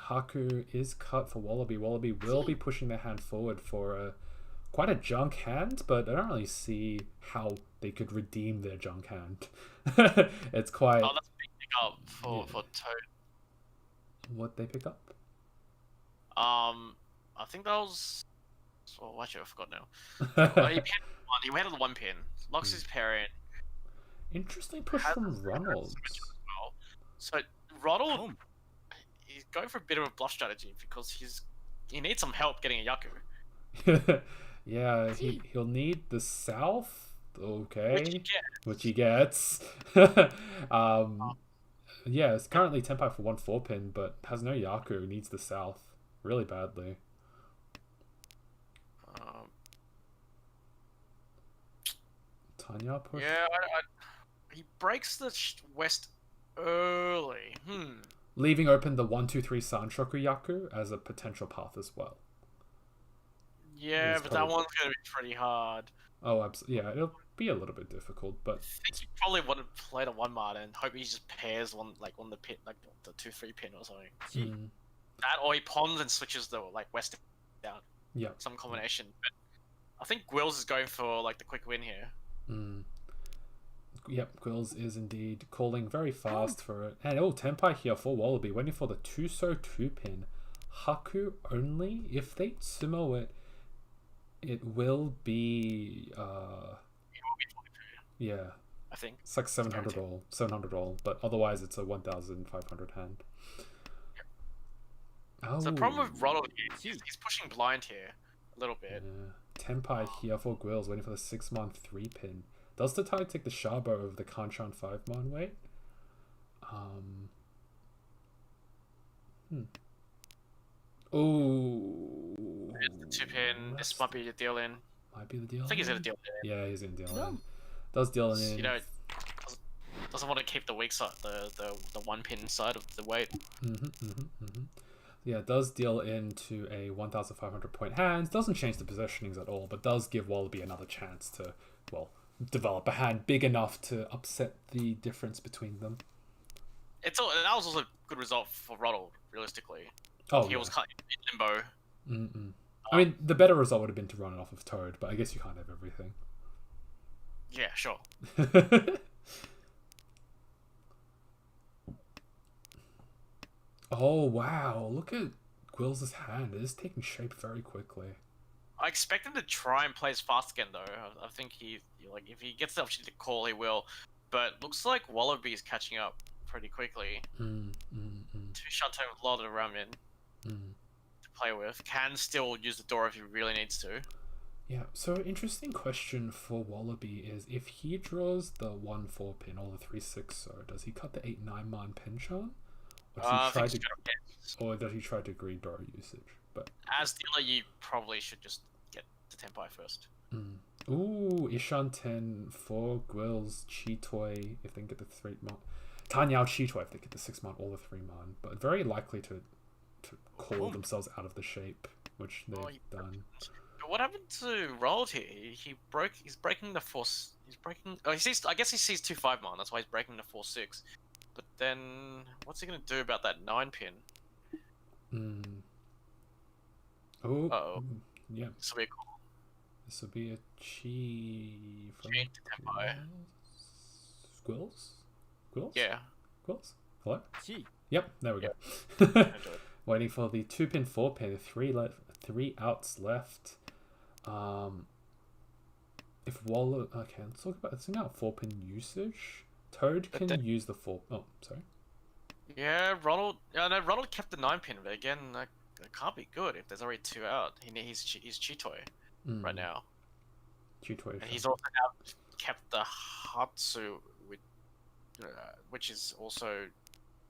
Haku is cut for Wallaby. Wallaby will be pushing their hand forward for quite a junk hand, but I don't really see how they could redeem their junk hand. It's quite. Oh, that's a big pick up for Toad. What they pick up? I think that was. Oh, actually, I forgot now. He pinned one. He went on the one pin. Locks his parent. Interesting push from Ronald. Well. So Ronald, he's going for a bit of a bluff strategy because he needs some help getting a Yaku. Yeah, he'll need the south. Okay, which he gets. Yeah, it's currently Tenpai for 1 4-pin, but has no Yaku. Needs the south really badly. Tanya push. Yeah, he breaks the west early. Leaving open the 1 2 3 Sanshoku Yaku as a potential path as well. Yeah, but that one's gonna be pretty hard. Oh, absolutely. Yeah, it'll be a little bit difficult, but I think you probably want to play the 1 mod and hope he just pairs one like on the pin, like the 2-3 pin or something. That or he pawns and switches the like west down. Yeah. Some combination. But I think Gwills is going for like the quick win here. Yep, Gwills is indeed calling very fast for it. And Tenpai here for Wallaby, waiting for the Tuso 2-pin. Haku only. If they sumo it, it will be yeah. I think. It's like 700 all, but otherwise it's a 1,500 hand. Yep. Oh. So the problem with Ronald is he's pushing blind here a little bit. Yeah. Tenpai here for Gwills, waiting for the 6-mon 3-pin. Does the tide take the Shabo over the Kanchan 5-mon weight? Oh. The 2-pin. This might be the deal in. Might be the deal. I think he's gonna deal in. Yeah, he's gonna deal in. Does deal in. You know, doesn't want to keep the weak side, the 1-pin side of the weight. Yeah, does deal into a 1,500 point hand. Doesn't change the positionings at all, but does give Wallaby another chance to, well, develop a hand big enough to upset the difference between them. That was also a good result for Ronald, realistically. Oh, he was cut in limbo. I mean, the better result would have been to run it off of Toad, but I guess you can't have everything. Yeah, sure. Oh, wow. Look at Gwills' hand. It is taking shape very quickly. I expect him to try and play as fast again, though. I think if he gets the opportunity to call, he will. But looks like Wallaby is catching up pretty quickly. Two shots have a lot of room in to play with. Can still use the door if he really needs to. Yeah, so interesting question for Wallaby is if he draws the 1 4-pin or the 3-6, so does he cut the 8 9-mon Pinchan? Or does he try to greed door usage? But as dealer, you probably should just get to Tenpai first. Ooh, Ishan 10 for Gwills, Chitoy if they can get the 3-mon. Tanyao Chitoy if they get the 6-mon or the 3-mon. But very likely to call themselves out of the shape, which they've done. But what happened to Rolled here? He's breaking the 4. He's breaking. Oh, I guess he sees 2 5-mon. That's why he's breaking the 4-6. But then, what's he gonna do about that 9-pin? Oh, yeah. This will be a call. This will be a chi from Tenpai. Gwills? Gwills? Yeah. Gwills? Hello? Yep, there we go. Waiting for the 2-pin, 4-pin, 3 outs left. If Waller, okay, let's talk about. It's about 4-pin usage. Toad can use the 4. Oh, sorry. Yeah, Ronald. Yeah, no, Ronald kept the 9-pin, but again, it can't be good if there's already 2 out. He's Chitoy right now. Chitoy. And he's also now kept the Hatsu, which is also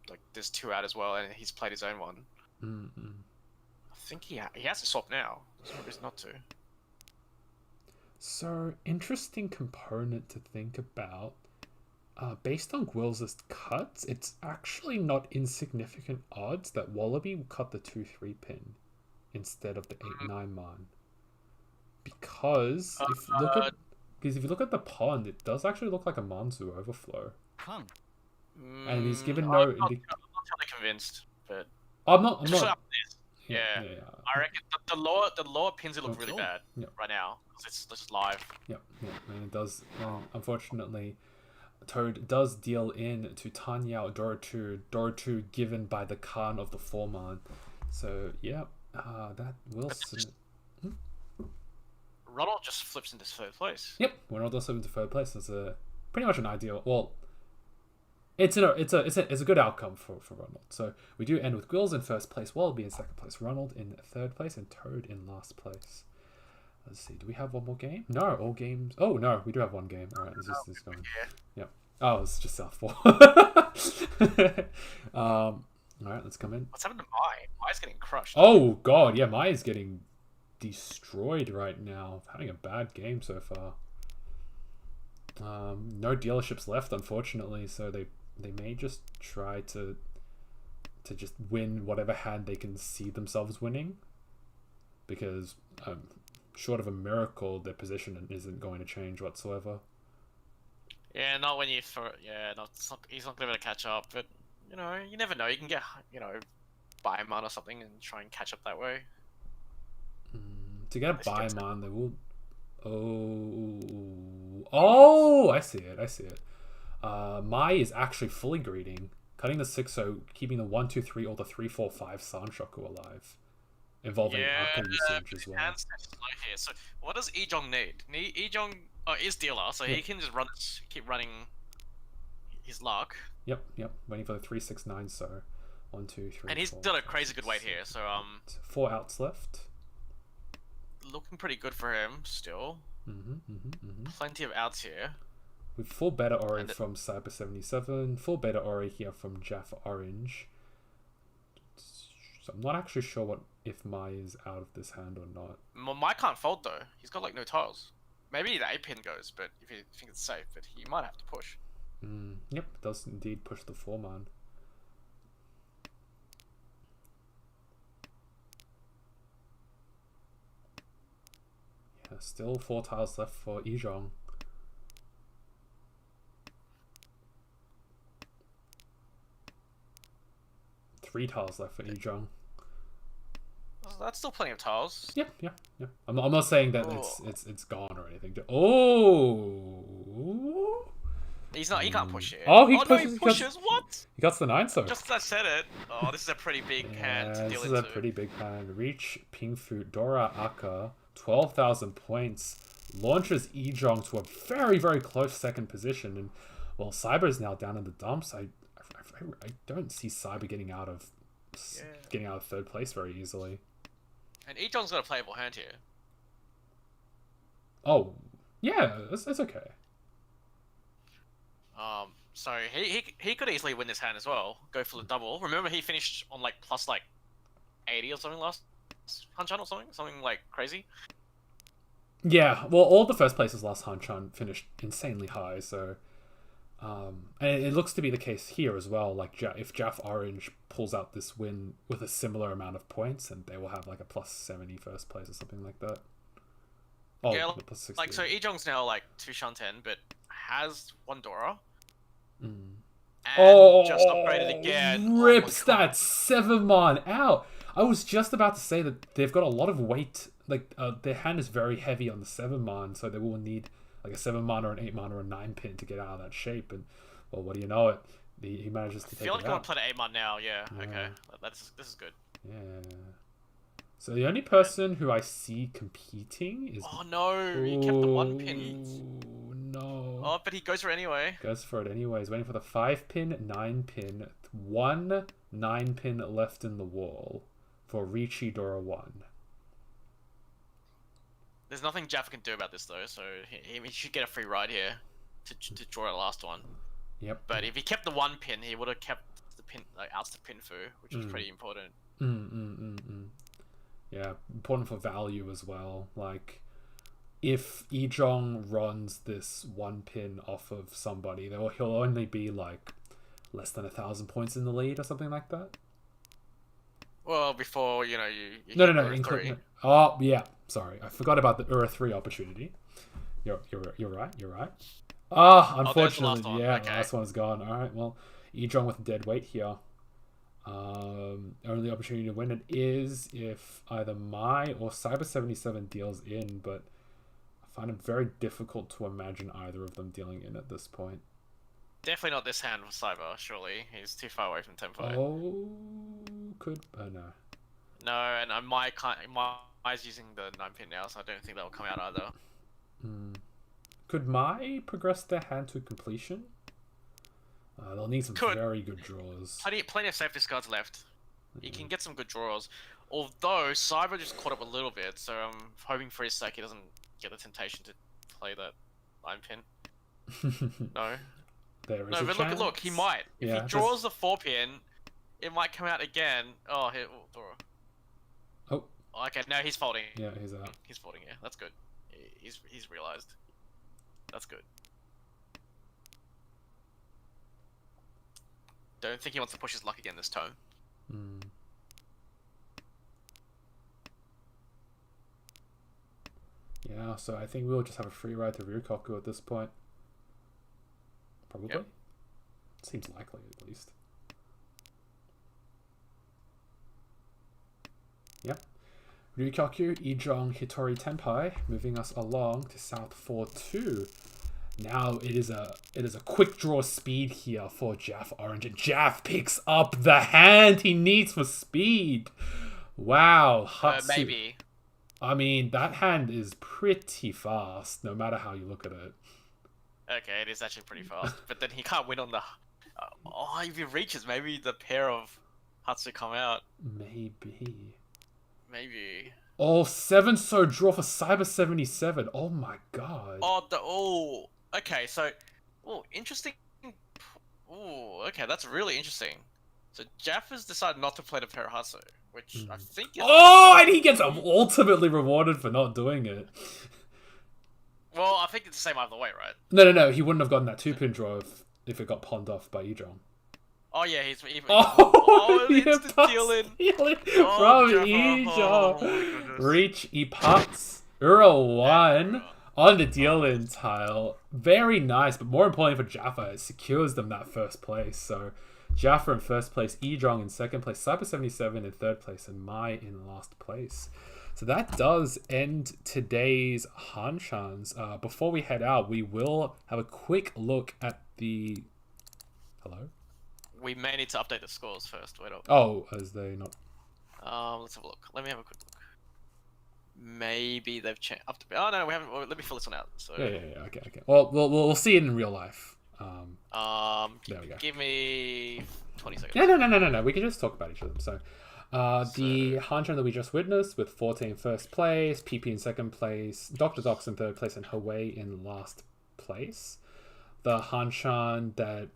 like there's 2 out as well, and he's played his own one. I think he has to swap now. There's no reason not to. So, interesting component to think about. Based on Gwills' cuts, it's actually not insignificant odds that Wallaby will cut the 2-3 pin instead of the 8-9 man. Because if you look at the pond, it does actually look like a Manzu overflow. And he's given no. I'm not totally convinced, but I'm not. Yeah. I reckon the lower pins look really bad right now because it's just live. Yep, and it does. Unfortunately, Toad does deal in to Tanyao Dora2 given by the Khan of the 4-man. So yeah, that will. Ronald just flips into third place. Yep, Ronald does flip into third place. It's pretty much an ideal. Well, it's a good outcome for Ronald. So we do end with Gwills in first place, Wallaby in second place, Ronald in third place, and Toad in last place. Let's see. Do we have one more game? No, all games. Oh no, we do have one game. All right, this is going. Yep. Oh, it's just Southpaw. All right, let's come in. What's happened to Mai? Mai's getting crushed. Oh god, yeah, Mai is getting destroyed right now. Having a bad game so far. No dealerships left, unfortunately, so they may just try to just win whatever hand they can see themselves winning, because short of a miracle, their position isn't going to change whatsoever. Yeah, not when you throw. Yeah, he's not going to be able to catch up. But you know, you never know. You can get buy a man or something and try and catch up that way. To get a buy man, they will. Oh! I see it. Mai is actually fully greeting, cutting the 6-0, keeping the 1-2-3 or the 3-4-5 Sanshoku alive, involving Aka usage as well. Here. So what does Ejong need? Ejong is dealer, so he can just keep running his luck. Yep. Waiting for the 3-6-9, so 1, 2, 3. And he's done a crazy good weight here, so 4 outs left. Looking pretty good for him still. Plenty of outs here. With full beta Ori from Cyber77, full beta Ori here from Jaff Orange. So I'm not actually sure if Mai is out of this hand or not. Mai can't fold though. He's got like no tiles. Maybe the 8-pin goes, but if you think it's safe, but he might have to push. Yep, it does indeed push the 4-man. Yeah, still 4 tiles left for Ejong. 3 tiles left for Ejong. That's still plenty of tiles. Yeah. I'm not saying that it's gone or anything. Oh. He can't push it. Oh, he pushes. What? He got the 9, so. Just as I said it. Oh, this is a pretty big hand to deal into. This is a pretty big hand. Reach Pingfu Dora Aka, 12,000 points. Launches Ejong to a very, very close second position. And while Cyber is now down in the dumps, I don't see Cyber getting out of third place very easily. And Ejong's got a playable hand here. Oh, yeah, that's okay. So he could easily win this hand as well. Go for the double. Remember, he finished on like plus 80 or something last Hanchan or something like crazy. Yeah, well, all the first places last Hanchan finished insanely high, so and it looks to be the case here as well. Like if Jaff Orange pulls out this win with a similar amount of points, and they will have like a plus 70 first place or something like that. Oh, yeah, plus 60. like so Ejong's now like 2 Shanten, but has 1 Dora. And just upgraded again. Rips that 7-man out. I was just about to say that they've got a lot of weight. Like their hand is very heavy on the 7-man, so they will need like a 7-man or an 8-man or a 9-pin to get out of that shape. And well, what do you know it? He manages to take it out. I feel like I want to play the 8-man now. Yeah. Okay. This is good. Yeah. So the only person who I see competing is. Oh no! He kept the 1-pin. No. Oh, but he goes for it anyway. Goes for it anyways. Waiting for the 5-pin, 9-pin. 1 9-pin left in the wall for Ricci Dora 1. There's nothing Jaffa can do about this though, so he should get a free ride here to draw the last one. Yep. But if he kept the 1-pin, he would have kept the pin outs to Pinfu, which was pretty important. Yeah, important for value as well. Like, if Ejong runs this one pin off of somebody, he'll only be like less than 1,000 points in the lead or something like that. Well, before you No. three. Oh yeah, sorry, I forgot about the Ura 3 opportunity. You're right. Unfortunately, one. yeah, Okay. the last one's gone. All right, well, Ejong with dead weight here. Only opportunity to win it is if either Mai or Cyber 77 deals in, but I find it very difficult to imagine either of them dealing in at this point. Definitely not this hand for Cyber. Surely he's too far away from tempo. No. No, and Mai's using the 9-pin now, so I don't think that will come out either. Could Mai progress their hand to completion? They'll need some very good draws. Plenty of safe discards left. He can get some good draws. Although Cyber just caught up a little bit, so I'm hoping for his sake he doesn't get the temptation to play that 9-pin. No. There is no, a but chance. look, he might. If he draws the 4-pin, it might come out again. Oh, okay, now he's folding. Yeah, he's out. He's folding, yeah. That's good. He's realized. That's good. Don't think he wants to push his luck again this time. Yeah, so I think we'll just have a free ride to Ryukoku at this point. Probably. Yep. Seems likely, at least. Yep. Ryukoku, Ejong, Hitori Tenpai, moving us along to South 4-2. Now it is a quick draw speed here for Jaff Orange, and Jaff picks up the hand he needs for speed. Wow, maybe. I mean, that hand is pretty fast, no matter how you look at it. Okay, it is actually pretty fast, but then he can't win on the. If he reaches, maybe the pair of Hatsu come out. Maybe. Oh, 7-so draw for Cyber 77. Oh my god. Okay, so, interesting. Okay, that's really interesting. So Jaff has decided not to play the pair of Hatsu, which I think is... and he gets ultimately rewarded for not doing it. Well, I think it's the same either way, right? No, he wouldn't have gotten that 2-pin draw if it got pawned off by Ejong. Oh yeah, he's even. It's the dealing from Ejong. Reach Epats Ura 1 on the deal-in tile. Very nice, but more importantly for Jaffa, it secures them that first place. So Jaffa in first place, Ejong in second place, Cyber 77 in third place, and Mai in last place. So that does end today's Hanchans. Before we head out, we will have a quick look at the... Hello? We may need to update the scores first. Wait up. Oh, as they not... Let's have a look. Let me have a quick look. Maybe they've changed. Oh no, we haven't. Well, let me fill this one out. So. Yeah. Okay. Well, we'll see it in real life. There we go. Give me 20 seconds. No. We can just talk about each of them. So, the Hanchan that we just witnessed with 14 in first place, PP in second place, Dr. Docs in third place, and Hawaii in last place. The Hanchan that,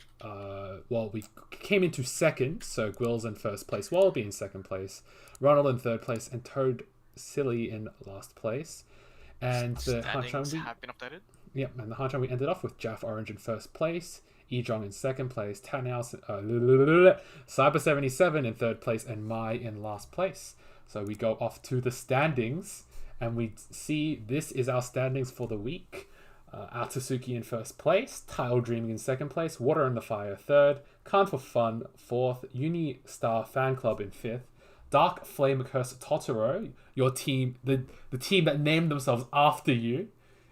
we came into second, so Gwill's in first place, Wallaby in second place, Ronald in third place, and Toad Silly in last place. And the Standings Hanchan have been updated. Yep, and the Hanchang we ended off with Jaff Orange in first place, Ejong in second place, Tanhouse, Cyber 77 in third place, and Mai in last place. So we go off to the standings, and we see this is our standings for the week. Atsusuki in first place, Tile Dreaming in second place, Water and the Fire third, Khan for Fun fourth, Uni Star Fan Club in fifth, Dark Flame Curse Totoro, your team, the team that named themselves after you,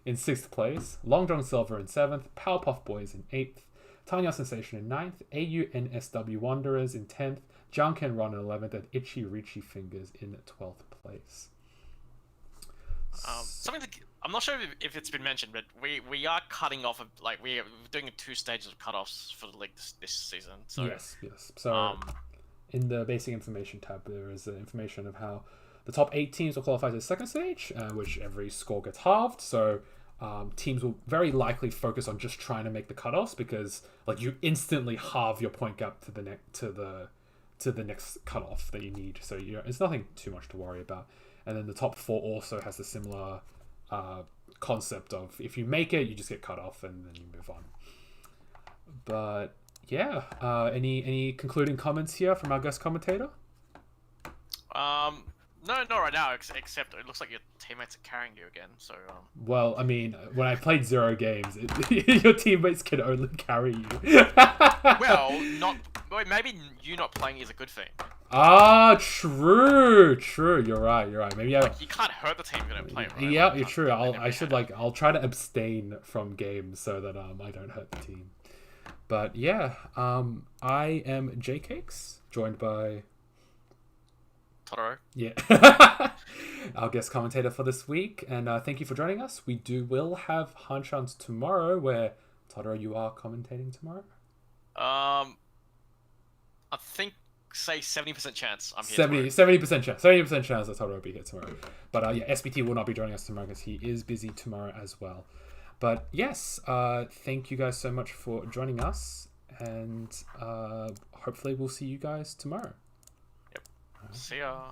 in sixth place, Long John Silver in seventh, Powerpuff Boys in eighth, Tanya Sensation in ninth, AUNSW Wanderers in 10th, Junken Ron in 11th, and Itchy Richie Fingers in 12th place. I'm not sure if it's been mentioned, but we are cutting off we're doing 2 stages of cutoffs for the league this season. So yes. So in the basic information tab, there is information of how the top 8 teams will qualify to the second stage, which every score gets halved. So teams will very likely focus on just trying to make the cutoffs, because you instantly halve your point gap to the next cutoff that you need. So it's nothing too much to worry about. and then the top 4 also has a similar concept of if you make it, you just get cut off and then you move on. But yeah, any concluding comments here from our guest commentator? No, not right now. Except it looks like your teammates are carrying you again. So. Well, I mean, when I played 0 games, your teammates can only carry you. Well, maybe you not playing is a good thing. Ah, true. You're right. Maybe you can't hurt the team if you don't play, right? Yeah, you're true. I'll try to abstain from games so that I don't hurt the team. But yeah, I am JCakes, joined by Totoro. Yeah. Our guest commentator for this week, and thank you for joining us. We will have Hanchans tomorrow, where Totoro, you are commentating tomorrow. I think say 70% chance I'm here. 70% chance that Totoro will be here tomorrow. But yeah, SBT will not be joining us tomorrow because he is busy tomorrow as well. But yes, thank you guys so much for joining us, and hopefully we'll see you guys tomorrow. Yep. See ya.